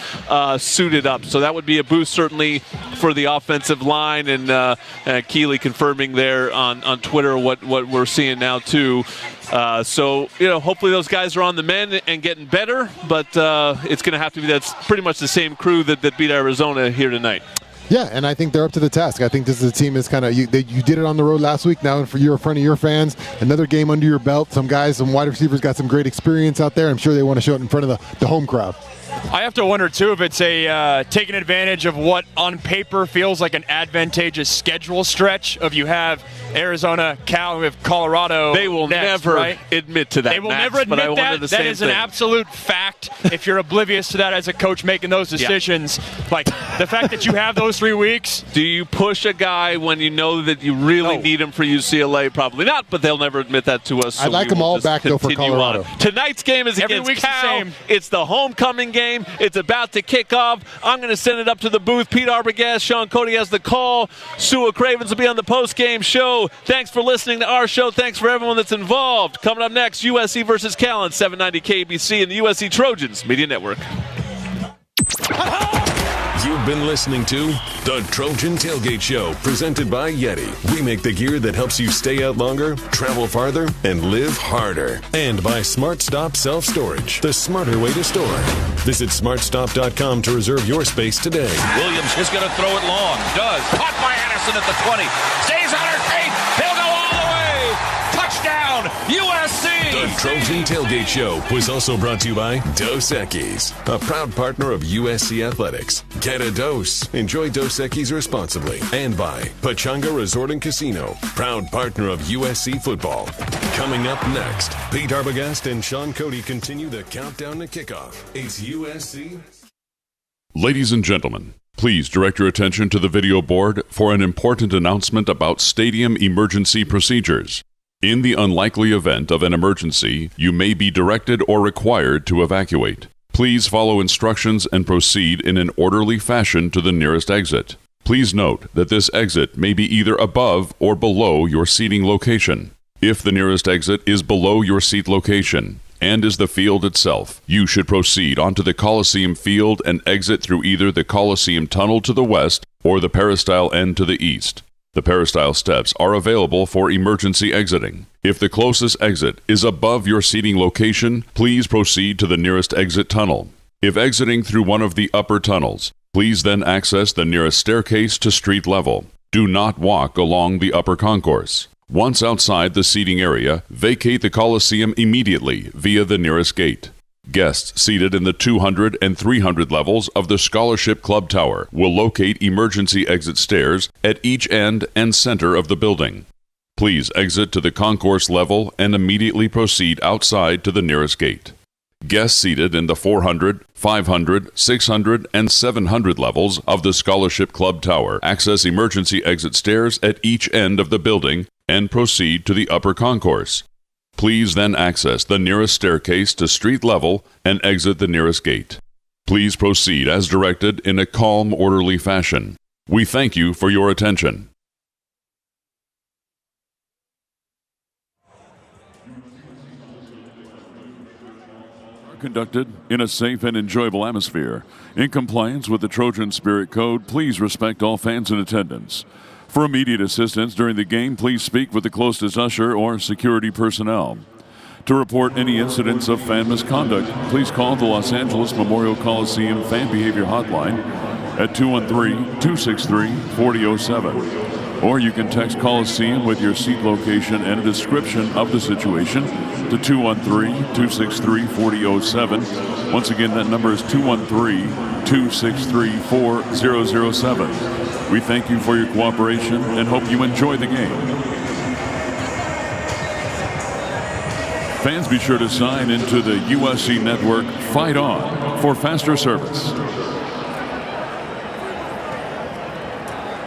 suited up, so that would be a boost certainly for the offensive line, and Keeley confirming there on Twitter what we're seeing now too. So hopefully those guys are on the mend and getting better, but it's going to have to be that's pretty much the same crew that beat Arizona here tonight. Yeah, and I think they're up to the task. I think this is a team that's kind of you did it on the road last week. Now you're in front of your fans, another game under your belt. Some guys, some wide receivers got some great experience out there. I'm sure they want to show it in front of the home crowd. I have to wonder, too, if it's taking advantage of what on paper feels like an advantageous schedule stretch of you have Arizona, Cal, and we have Colorado. They will next, never admit to that, They will Max, never admit but I that. the That same is thing. an absolute fact. If you're oblivious to that as a coach making those decisions, like the fact that you have those 3 weeks. Do you push a guy when you know that you really need him for UCLA? Probably not, but they'll never admit that to us. So I'd like them all back, though, for Colorado. On. Tonight's game is Every against week's Cal. the same. It's the homecoming game. It's about to kick off. I'm going to send it up to the booth. Pete Arbogast, Sean Cody has the call. Sua Cravens will be on the post-game show. Thanks for listening to our show. Thanks for everyone that's involved. Coming up next, USC versus Cal on 790 KBC and the USC Trojans Media Network. You've been listening to the Trojan Tailgate Show, presented by Yeti. We make the gear that helps you stay out longer, travel farther, and live harder. And by Smart Stop Self Storage, the smarter way to store. Visit smartstop.com to reserve your space today. Williams is going to throw it long. Does. Caught by Addison at the 20. Stays on her feet. He'll go all the way. Touchdown, USC. The Trojan Tailgate Show was also brought to you by Dos Equis, a proud partner of USC Athletics. Get a dose. Enjoy Dos Equis responsibly. And by Pechanga Resort and Casino, proud partner of USC football. Coming up next, Pete Arbogast and Sean Cody continue the countdown to kickoff. It's USC. Ladies and gentlemen, please direct your attention to the video board for an important announcement about stadium emergency procedures. In the unlikely event of an emergency, you may be directed or required to evacuate. Please follow instructions and proceed in an orderly fashion to the nearest exit. Please note that this exit may be either above or below your seating location. If the nearest exit is below your seat location and is the field itself, you should proceed onto the Coliseum field and exit through either the Coliseum tunnel to the west or the peristyle end to the east. The peristyle steps are available for emergency exiting. If the closest exit is above your seating location, please proceed to the nearest exit tunnel. If exiting through one of the upper tunnels, please then access the nearest staircase to street level. Do not walk along the upper concourse. Once outside the seating area, vacate the Coliseum immediately via the nearest gate. Guests seated in the 200 and 300 levels of the Scholarship Club Tower will locate emergency exit stairs at each end and center of the building. Please exit to the concourse level and immediately proceed outside to the nearest gate. Guests seated in the 400, 500, 600, and 700 levels of the Scholarship Club Tower access emergency exit stairs at each end of the building and proceed to the upper concourse. Please then access the nearest staircase to street level and exit the nearest gate. Please proceed as directed in a calm, orderly fashion. We thank you for your attention. Conducted in a safe and enjoyable atmosphere. In compliance with the Trojan Spirit Code, please respect all fans in attendance. For immediate assistance during the game, please speak with the closest usher or security personnel. To report any incidents of fan misconduct, please call the Los Angeles Memorial Coliseum Fan Behavior Hotline at 213-263-4007. Or you can text Coliseum with your seat location and a description of the situation to 213-263-4007. Once again, that number is 213-263-4007. We thank you for your cooperation and hope you enjoy the game. Fans, be sure to sign into the USC network Fight On for faster service.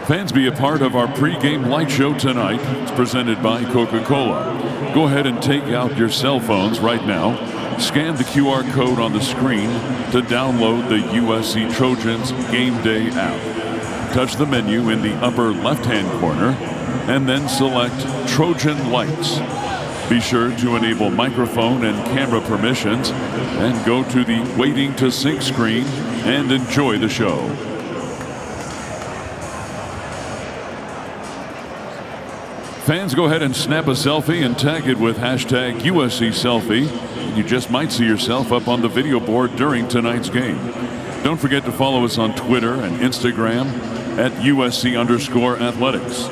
Fans, be a part of our pregame light show tonight. It's presented by Coca-Cola. Go ahead and take out your cell phones right now. Scan the QR code on the screen to download the USC Trojans Game Day app. Touch the menu in the upper left-hand corner and then select Trojan Lights. Be sure to enable microphone and camera permissions and go to the Waiting to Sync screen and enjoy the show. Fans, go ahead and snap a selfie and tag it with hashtag USC Selfie. You just might see yourself up on the video board during tonight's game. Don't forget to follow us on Twitter and Instagram at USC_athletics.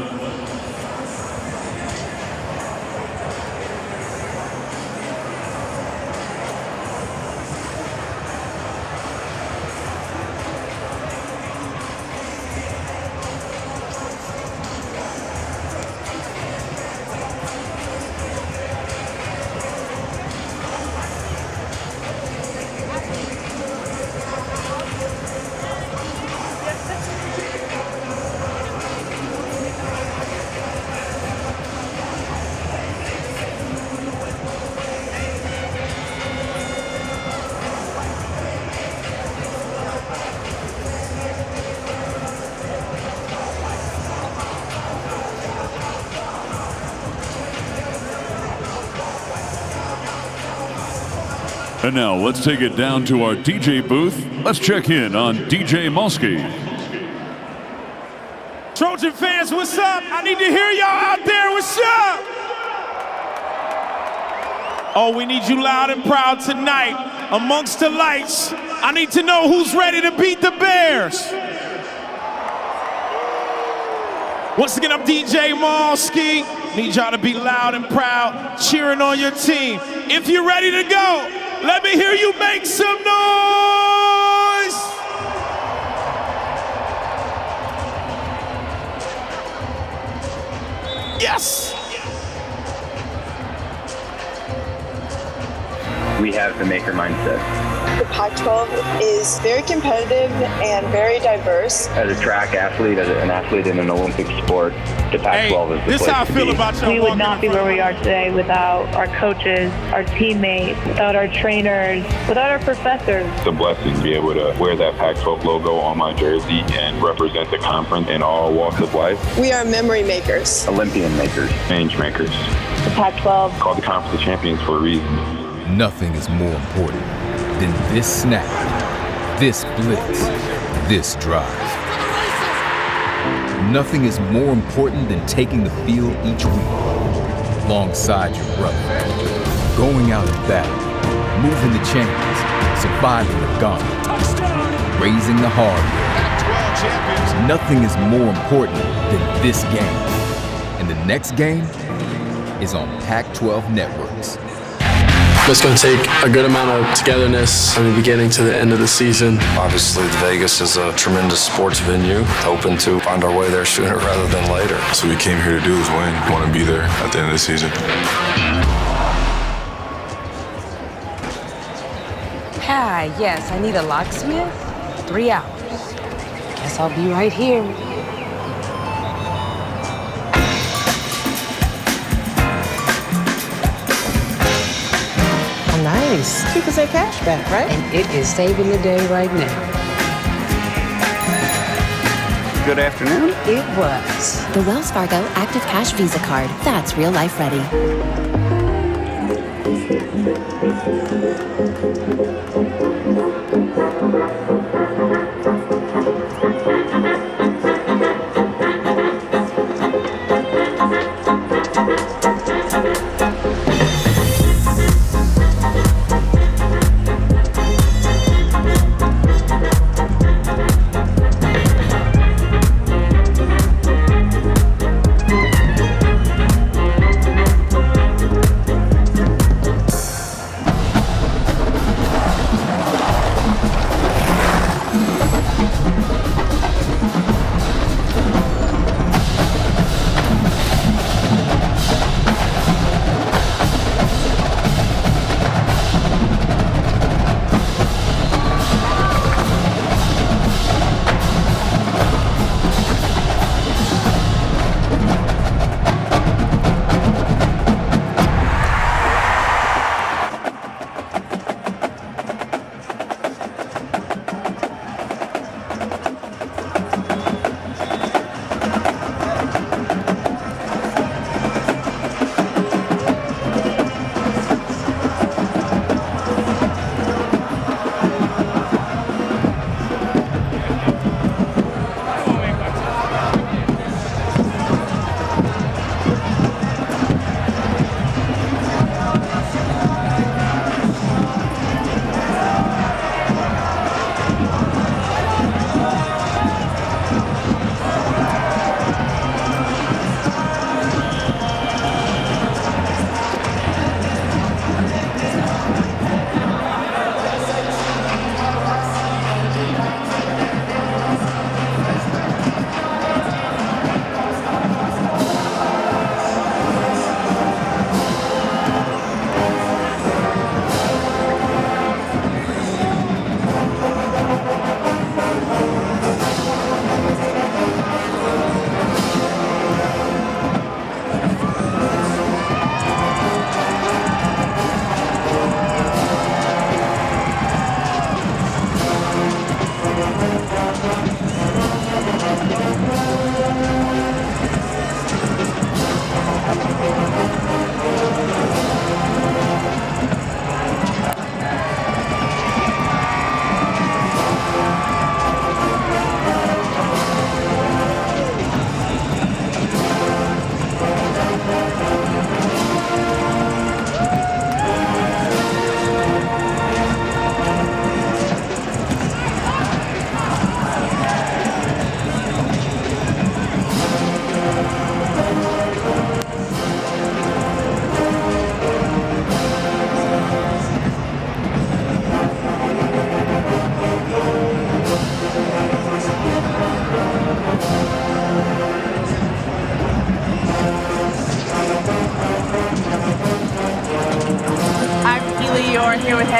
And now let's take it down to our DJ booth. Let's check in on DJ Molsky. Trojan fans, what's up? I need to hear y'all out there. What's up? Oh, we need you loud and proud tonight. Amongst the lights, I need to know who's ready to beat the Bears. Once again, I'm DJ Molsky. Need y'all to be loud and proud, cheering on your team. If you're ready to go, let me hear you make some noise. Yes. We have the maker mindset. The Pac-12 is very competitive and very diverse. As a track athlete, as an athlete in an Olympic sport, the Pac-12 is the This place how I to feel be. about y'all. We would not be where we are today without our coaches, our teammates, without our trainers, without our professors. It's a blessing to be able to wear that Pac-12 logo on my jersey and represent the conference in all walks of life. We are memory makers. Olympian makers, change makers. The Pac-12 Called the Conference of Champions for a reason. Nothing is more important than this snap, this blitz, this drive. Nothing is more important than taking the field each week alongside your brother, going out in battle, moving the chains, surviving the gauntlet, raising the hard way. Nothing is more important than this game. And the next game is on Pac-12 Networks. It's going to take a good amount of togetherness from the beginning to the end of the season. Obviously, Vegas is a tremendous sports venue, hoping to find our way there sooner rather than later. So we came here to do is win. We want to be there at the end of the season. Hi, yes, I need a locksmith. 3 hours. Guess I'll be right here. Nice. 2% cash back, right? And it is saving the day right now. Good afternoon. It was. The Wells Fargo Active Cash Visa Card. That's real life ready.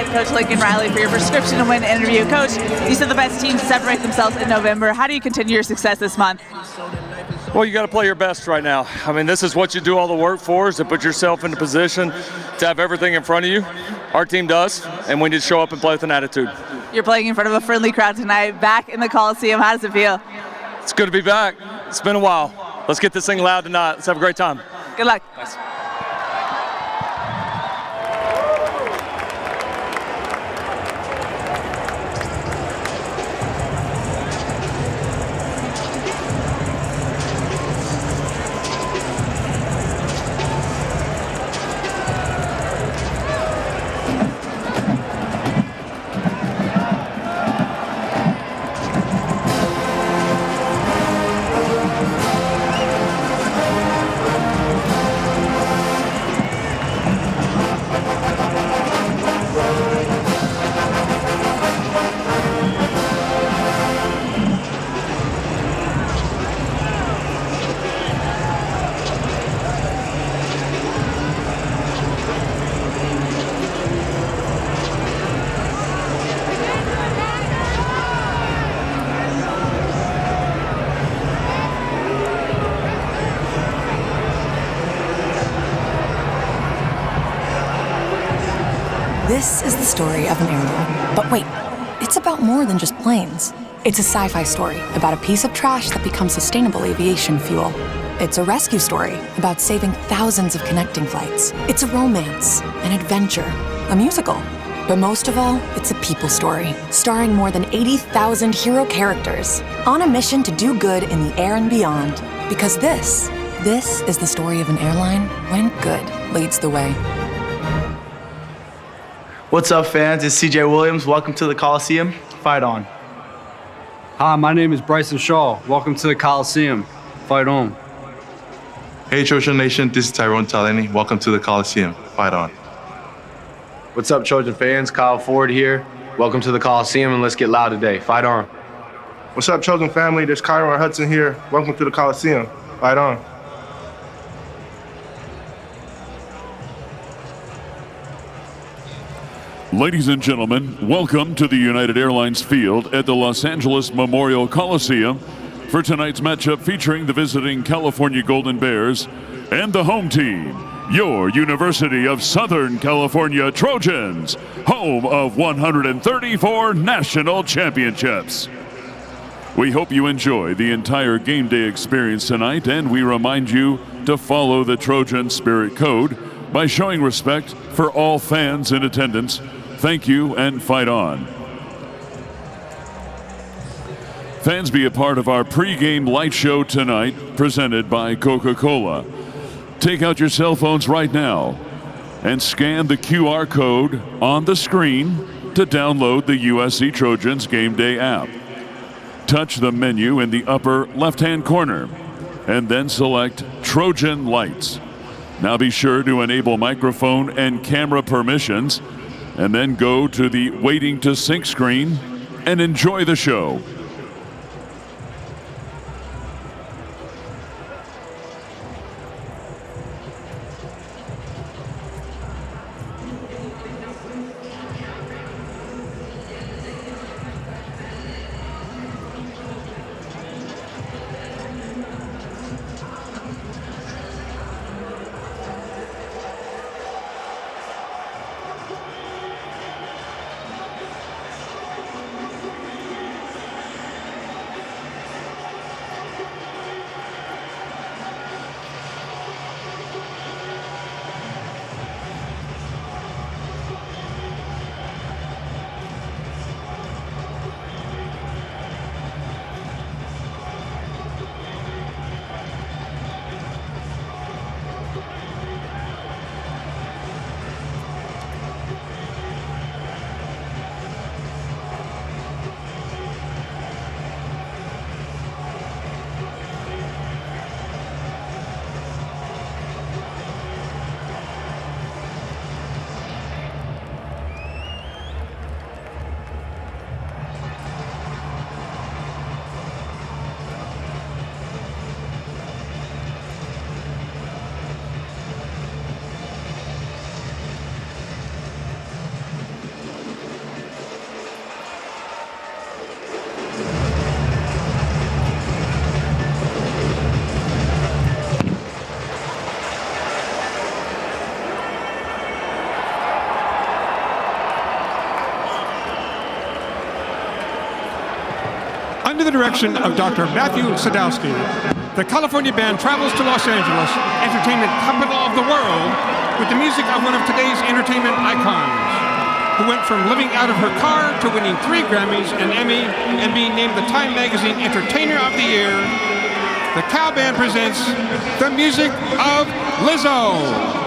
head coach Lincoln Riley for your prescription to win interview. Coach, you said the best teams separate themselves in November. How do you continue your success this month? Well, you got to play your best right now. I mean, this is what you do all the work for, is to put yourself in a position to have everything in front of you. Our team does, and we need to show up and play with an attitude. You're playing in front of a friendly crowd tonight, back in the Coliseum. How does it feel? It's good to be back. It's been a while. Let's get this thing loud tonight. Let's have a great time. Good luck. Nice. This is the story of an airline. But wait, it's about more than just planes. It's a sci-fi story about a piece of trash that becomes sustainable aviation fuel. It's a rescue story about saving thousands of connecting flights. It's a romance, an adventure, a musical. But most of all, it's a people story, starring more than 80,000 hero characters on a mission to do good in the air and beyond. Because this is the story of an airline when good leads the way. What's up, fans? It's CJ Williams. Welcome to the Coliseum. Fight on. Hi, my name is Bryson Shaw. Welcome to the Coliseum. Fight on. Hey, Trojan Nation. This is Tyrone Talanoa. Welcome to the Coliseum. Fight on. What's up, Trojan fans? Kyle Ford here. Welcome to the Coliseum, and let's get loud today. Fight on. What's up, Trojan family? There's Kyron Hudson here. Welcome to the Coliseum. Fight on. Ladies and gentlemen, welcome to the United Airlines field at the Los Angeles Memorial Coliseum for tonight's matchup featuring the visiting California Golden Bears and the home team, your University of Southern California Trojans, home of 134 national championships. We hope you enjoy the entire game day experience tonight, and we remind you to follow the Trojan Spirit Code by showing respect for all fans in attendance. Thank you, and fight on. Fans, be a part of our pregame light show tonight, presented by Coca-Cola. Take out your cell phones right now and scan the QR code on the screen to download the USC Trojans Game Day app. Touch the menu in the upper left-hand corner and then select Trojan Lights. Now be sure to enable microphone and camera permissions, and then go to the Waiting to Sync screen and enjoy the show. Under the direction of Dr. Matthew Sadowski, the California band travels to Los Angeles, entertainment capital of the world, with the music of one of today's entertainment icons, who went from living out of her car to winning 3 Grammys, an Emmy, and being named the Time Magazine Entertainer of the Year. The Cal Band presents the music of Lizzo.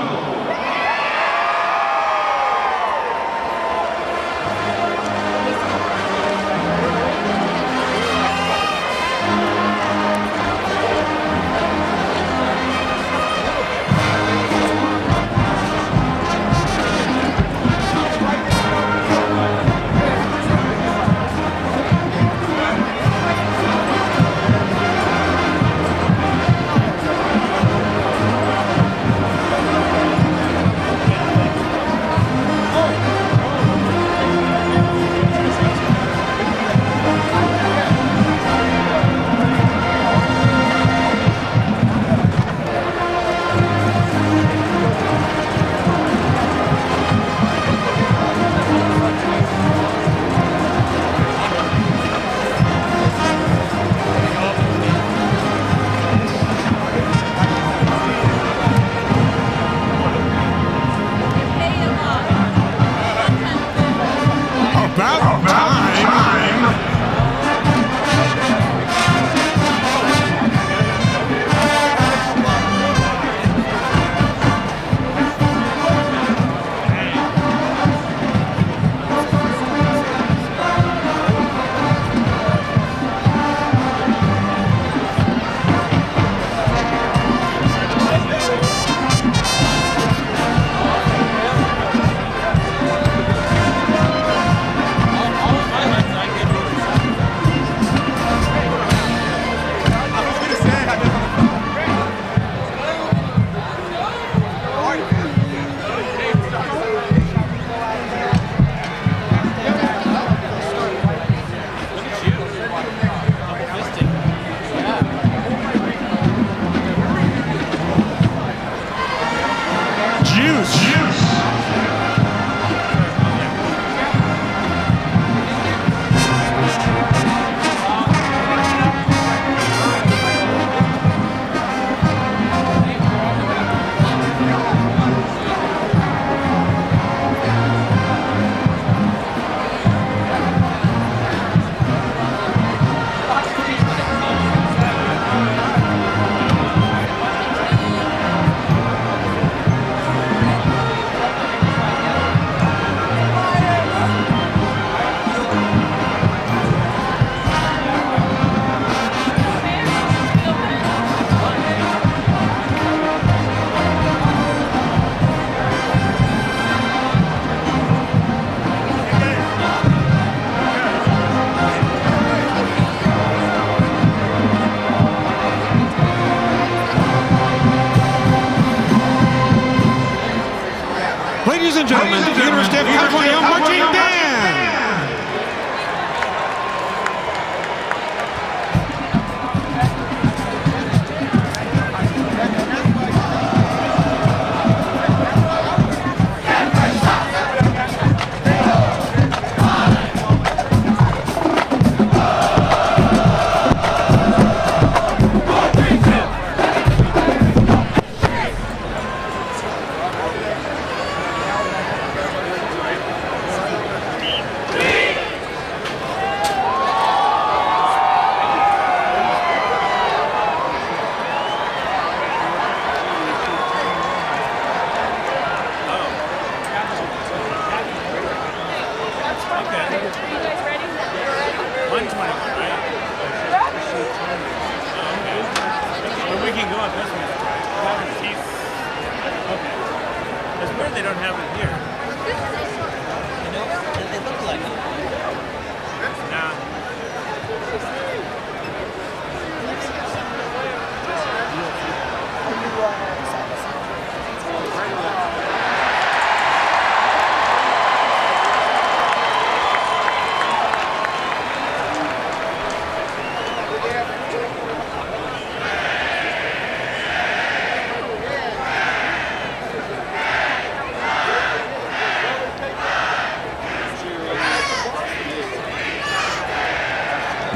Ladies and gentlemen, the University of California Marching Band!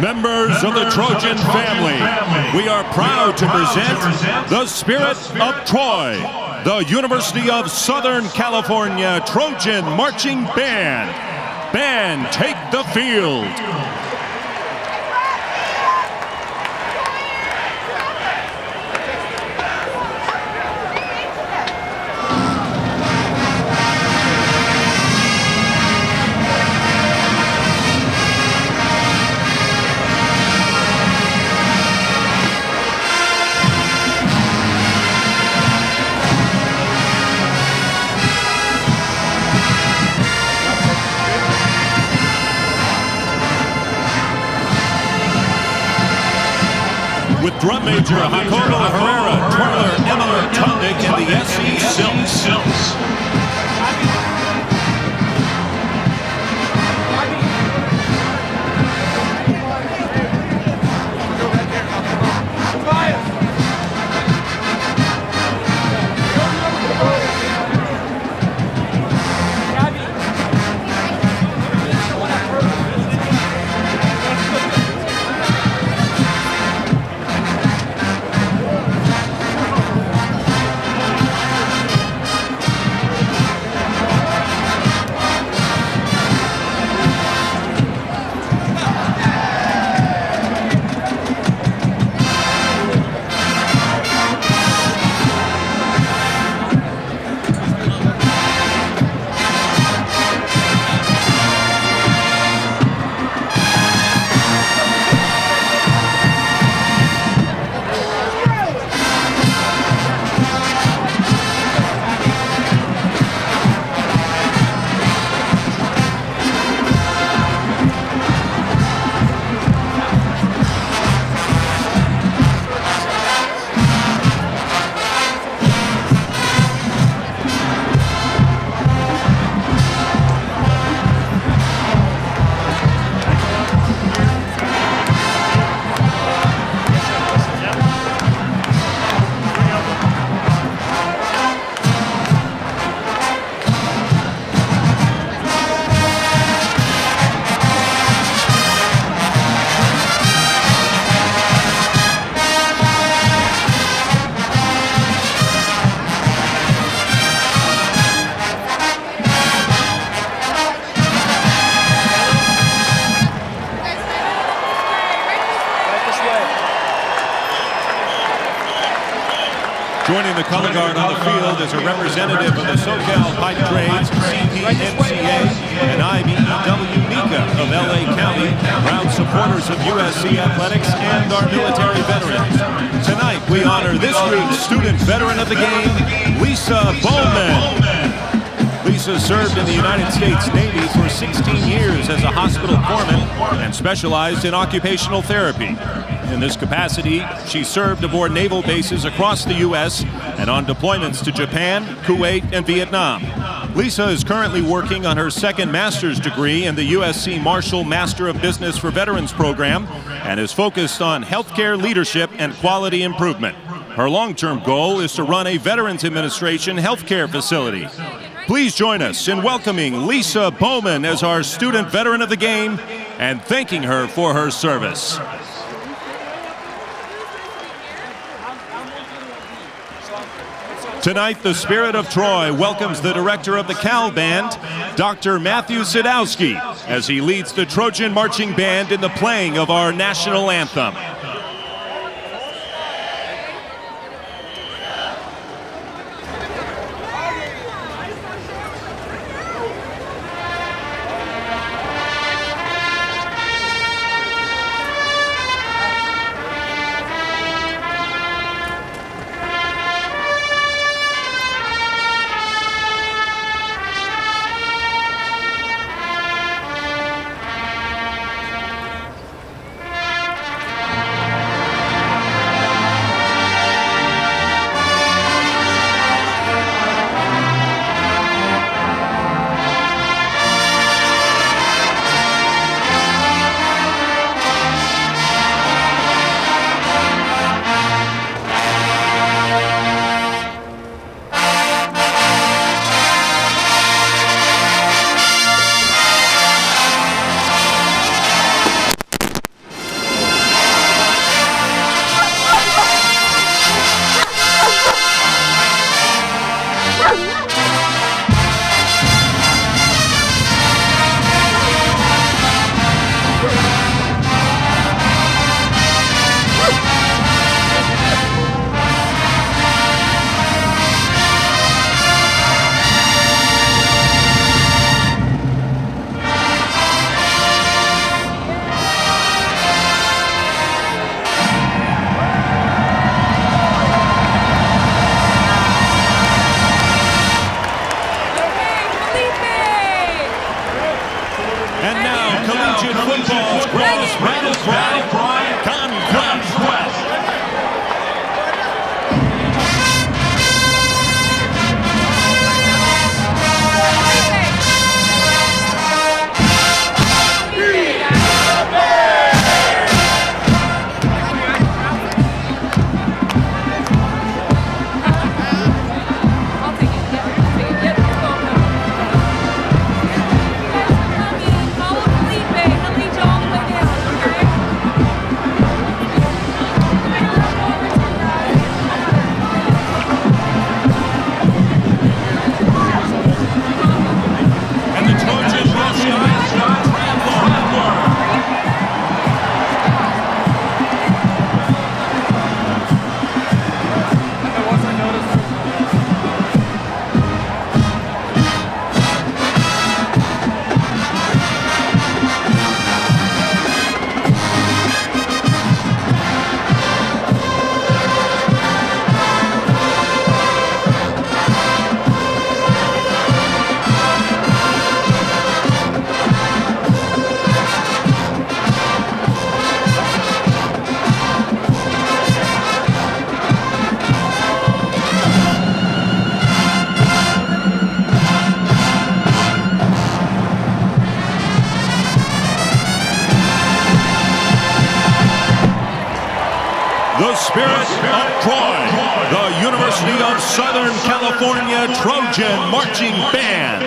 Members of the Trojan family, we are proud to present the Spirit of Troy, the University of Southern California Trojan Marching Band. Band, take the field. With drum major Jacobo Herrera, twirler Emma Tundick, and the SC Silks. Joining the color guard on the field is a representative of the SoCal Pipe Trades, CPNCA, and IBEW NICA of LA County, proud supporters of USC athletics and our military veterans. Tonight, we honor this week's student veteran of the game, Lisa Bowman. Lisa served in the United States Navy for 16 years as a hospital corpsman and specialized in occupational therapy. In this capacity, she served aboard naval bases across the U.S. and on deployments to Japan, Kuwait, and Vietnam. Lisa is currently working on her second master's degree in the USC Marshall Master of Business for Veterans program and is focused on healthcare leadership and quality improvement. Her long-term goal is to run a Veterans Administration healthcare facility. Please join us in welcoming Lisa Bowman as our student veteran of the game and thanking her for her service. Tonight, the Spirit of Troy welcomes the director of the Cal Band, Dr. Matthew Sadowski, as he leads the Trojan Marching Band in the playing of our national anthem. spirit of Troy, the University of Southern California Trojan Marching Band.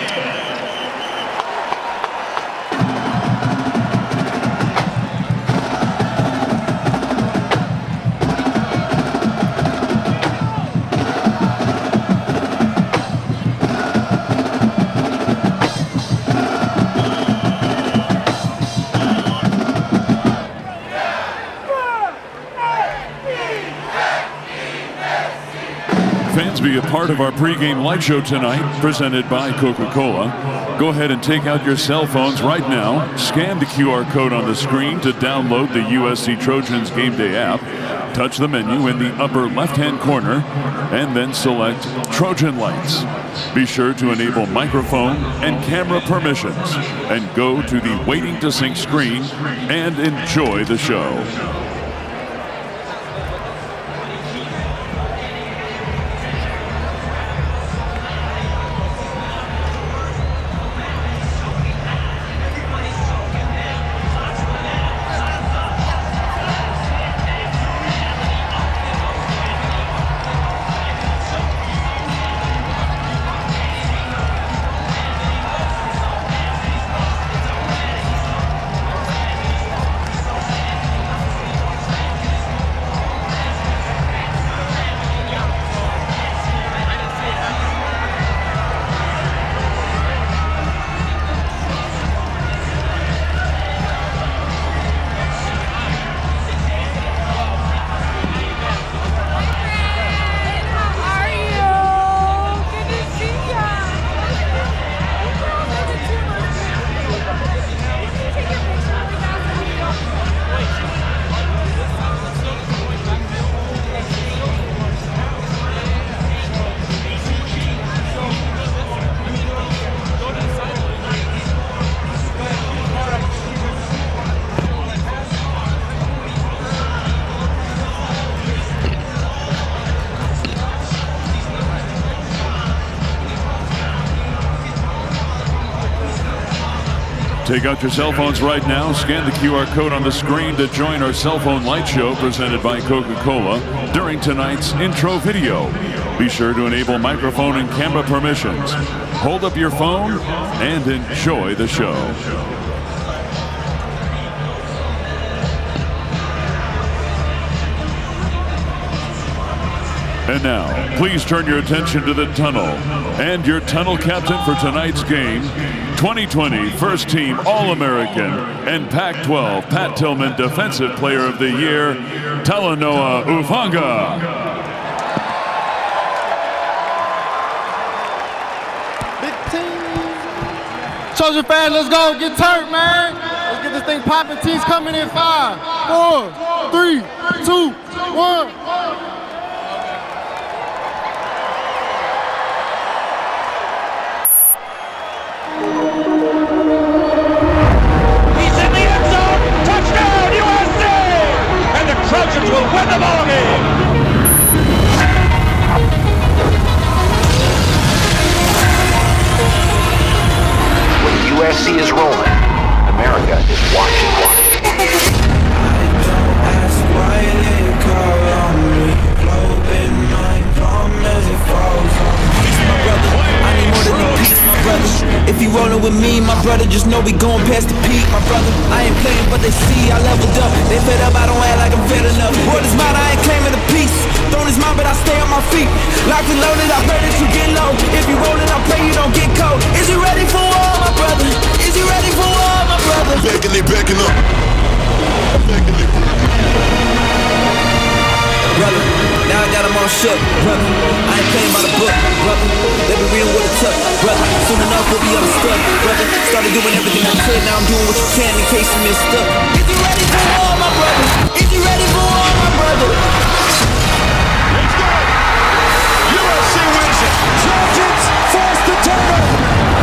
Fans, be a part of our pregame light show tonight, presented by Coca-Cola. Go ahead and take out your cell phones right now. Scan the QR code on the screen to download the USC Trojans Game Day app. Touch the menu in the upper left-hand corner, and then select Trojan Lights. Be sure to enable microphone and camera permissions, and go to the Waiting to Sync screen and enjoy the show. Take out your cell phones right now. Scan the QR code on the screen to join our cell phone light show presented by Coca-Cola during tonight's intro video. Be sure to enable microphone and camera permissions. Hold up your phone and enjoy the show. And now, please turn your attention to the tunnel and your tunnel captain for tonight's game, 2020 First Team All-American and Pac-12 Pat Tillman Defensive Player of the Year, Talanoa Hufanga. Trojan fans, let's go. Get turned, man. Let's get this thing popping. Team's coming in 5, 4, 3, 2, 1. Trojans will win the ball game. When USC is rolling, America is watching. If you rollin' with me, my brother, just know we going past the peak, my brother. I ain't playing, but they see I leveled up. They fed up, I don't act like I'm fed enough. Word is mine, I ain't claiming a piece. Throne is mine, but I stay on my feet. Locked and loaded, I heard that you get low. If you rollin', I pray you don't get cold. Is you ready for war, my brother? Is you ready for war, my brother? Backing up. Brother, now I got them all shook, brother. I ain't playing by the book, brother. They been reading what it took, brother. Soon enough we'll be understood, brother. Started doing everything I could, now I'm doing what you can in case you missed up. Is you ready for war, my brother? Is you ready for war, my brother? Let's go! USC wins it. Trojans force the turtle.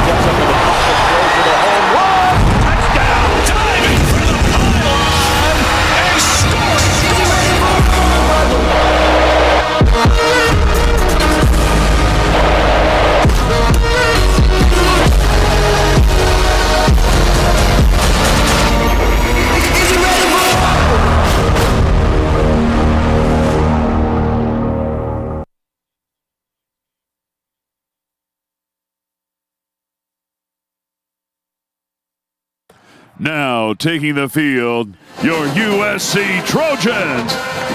Gets up in the pocket, throws for the home run. Touchdown! Diving for the pylon and scores. Is you ready for war, my brother? Now taking the field, your USC Trojans.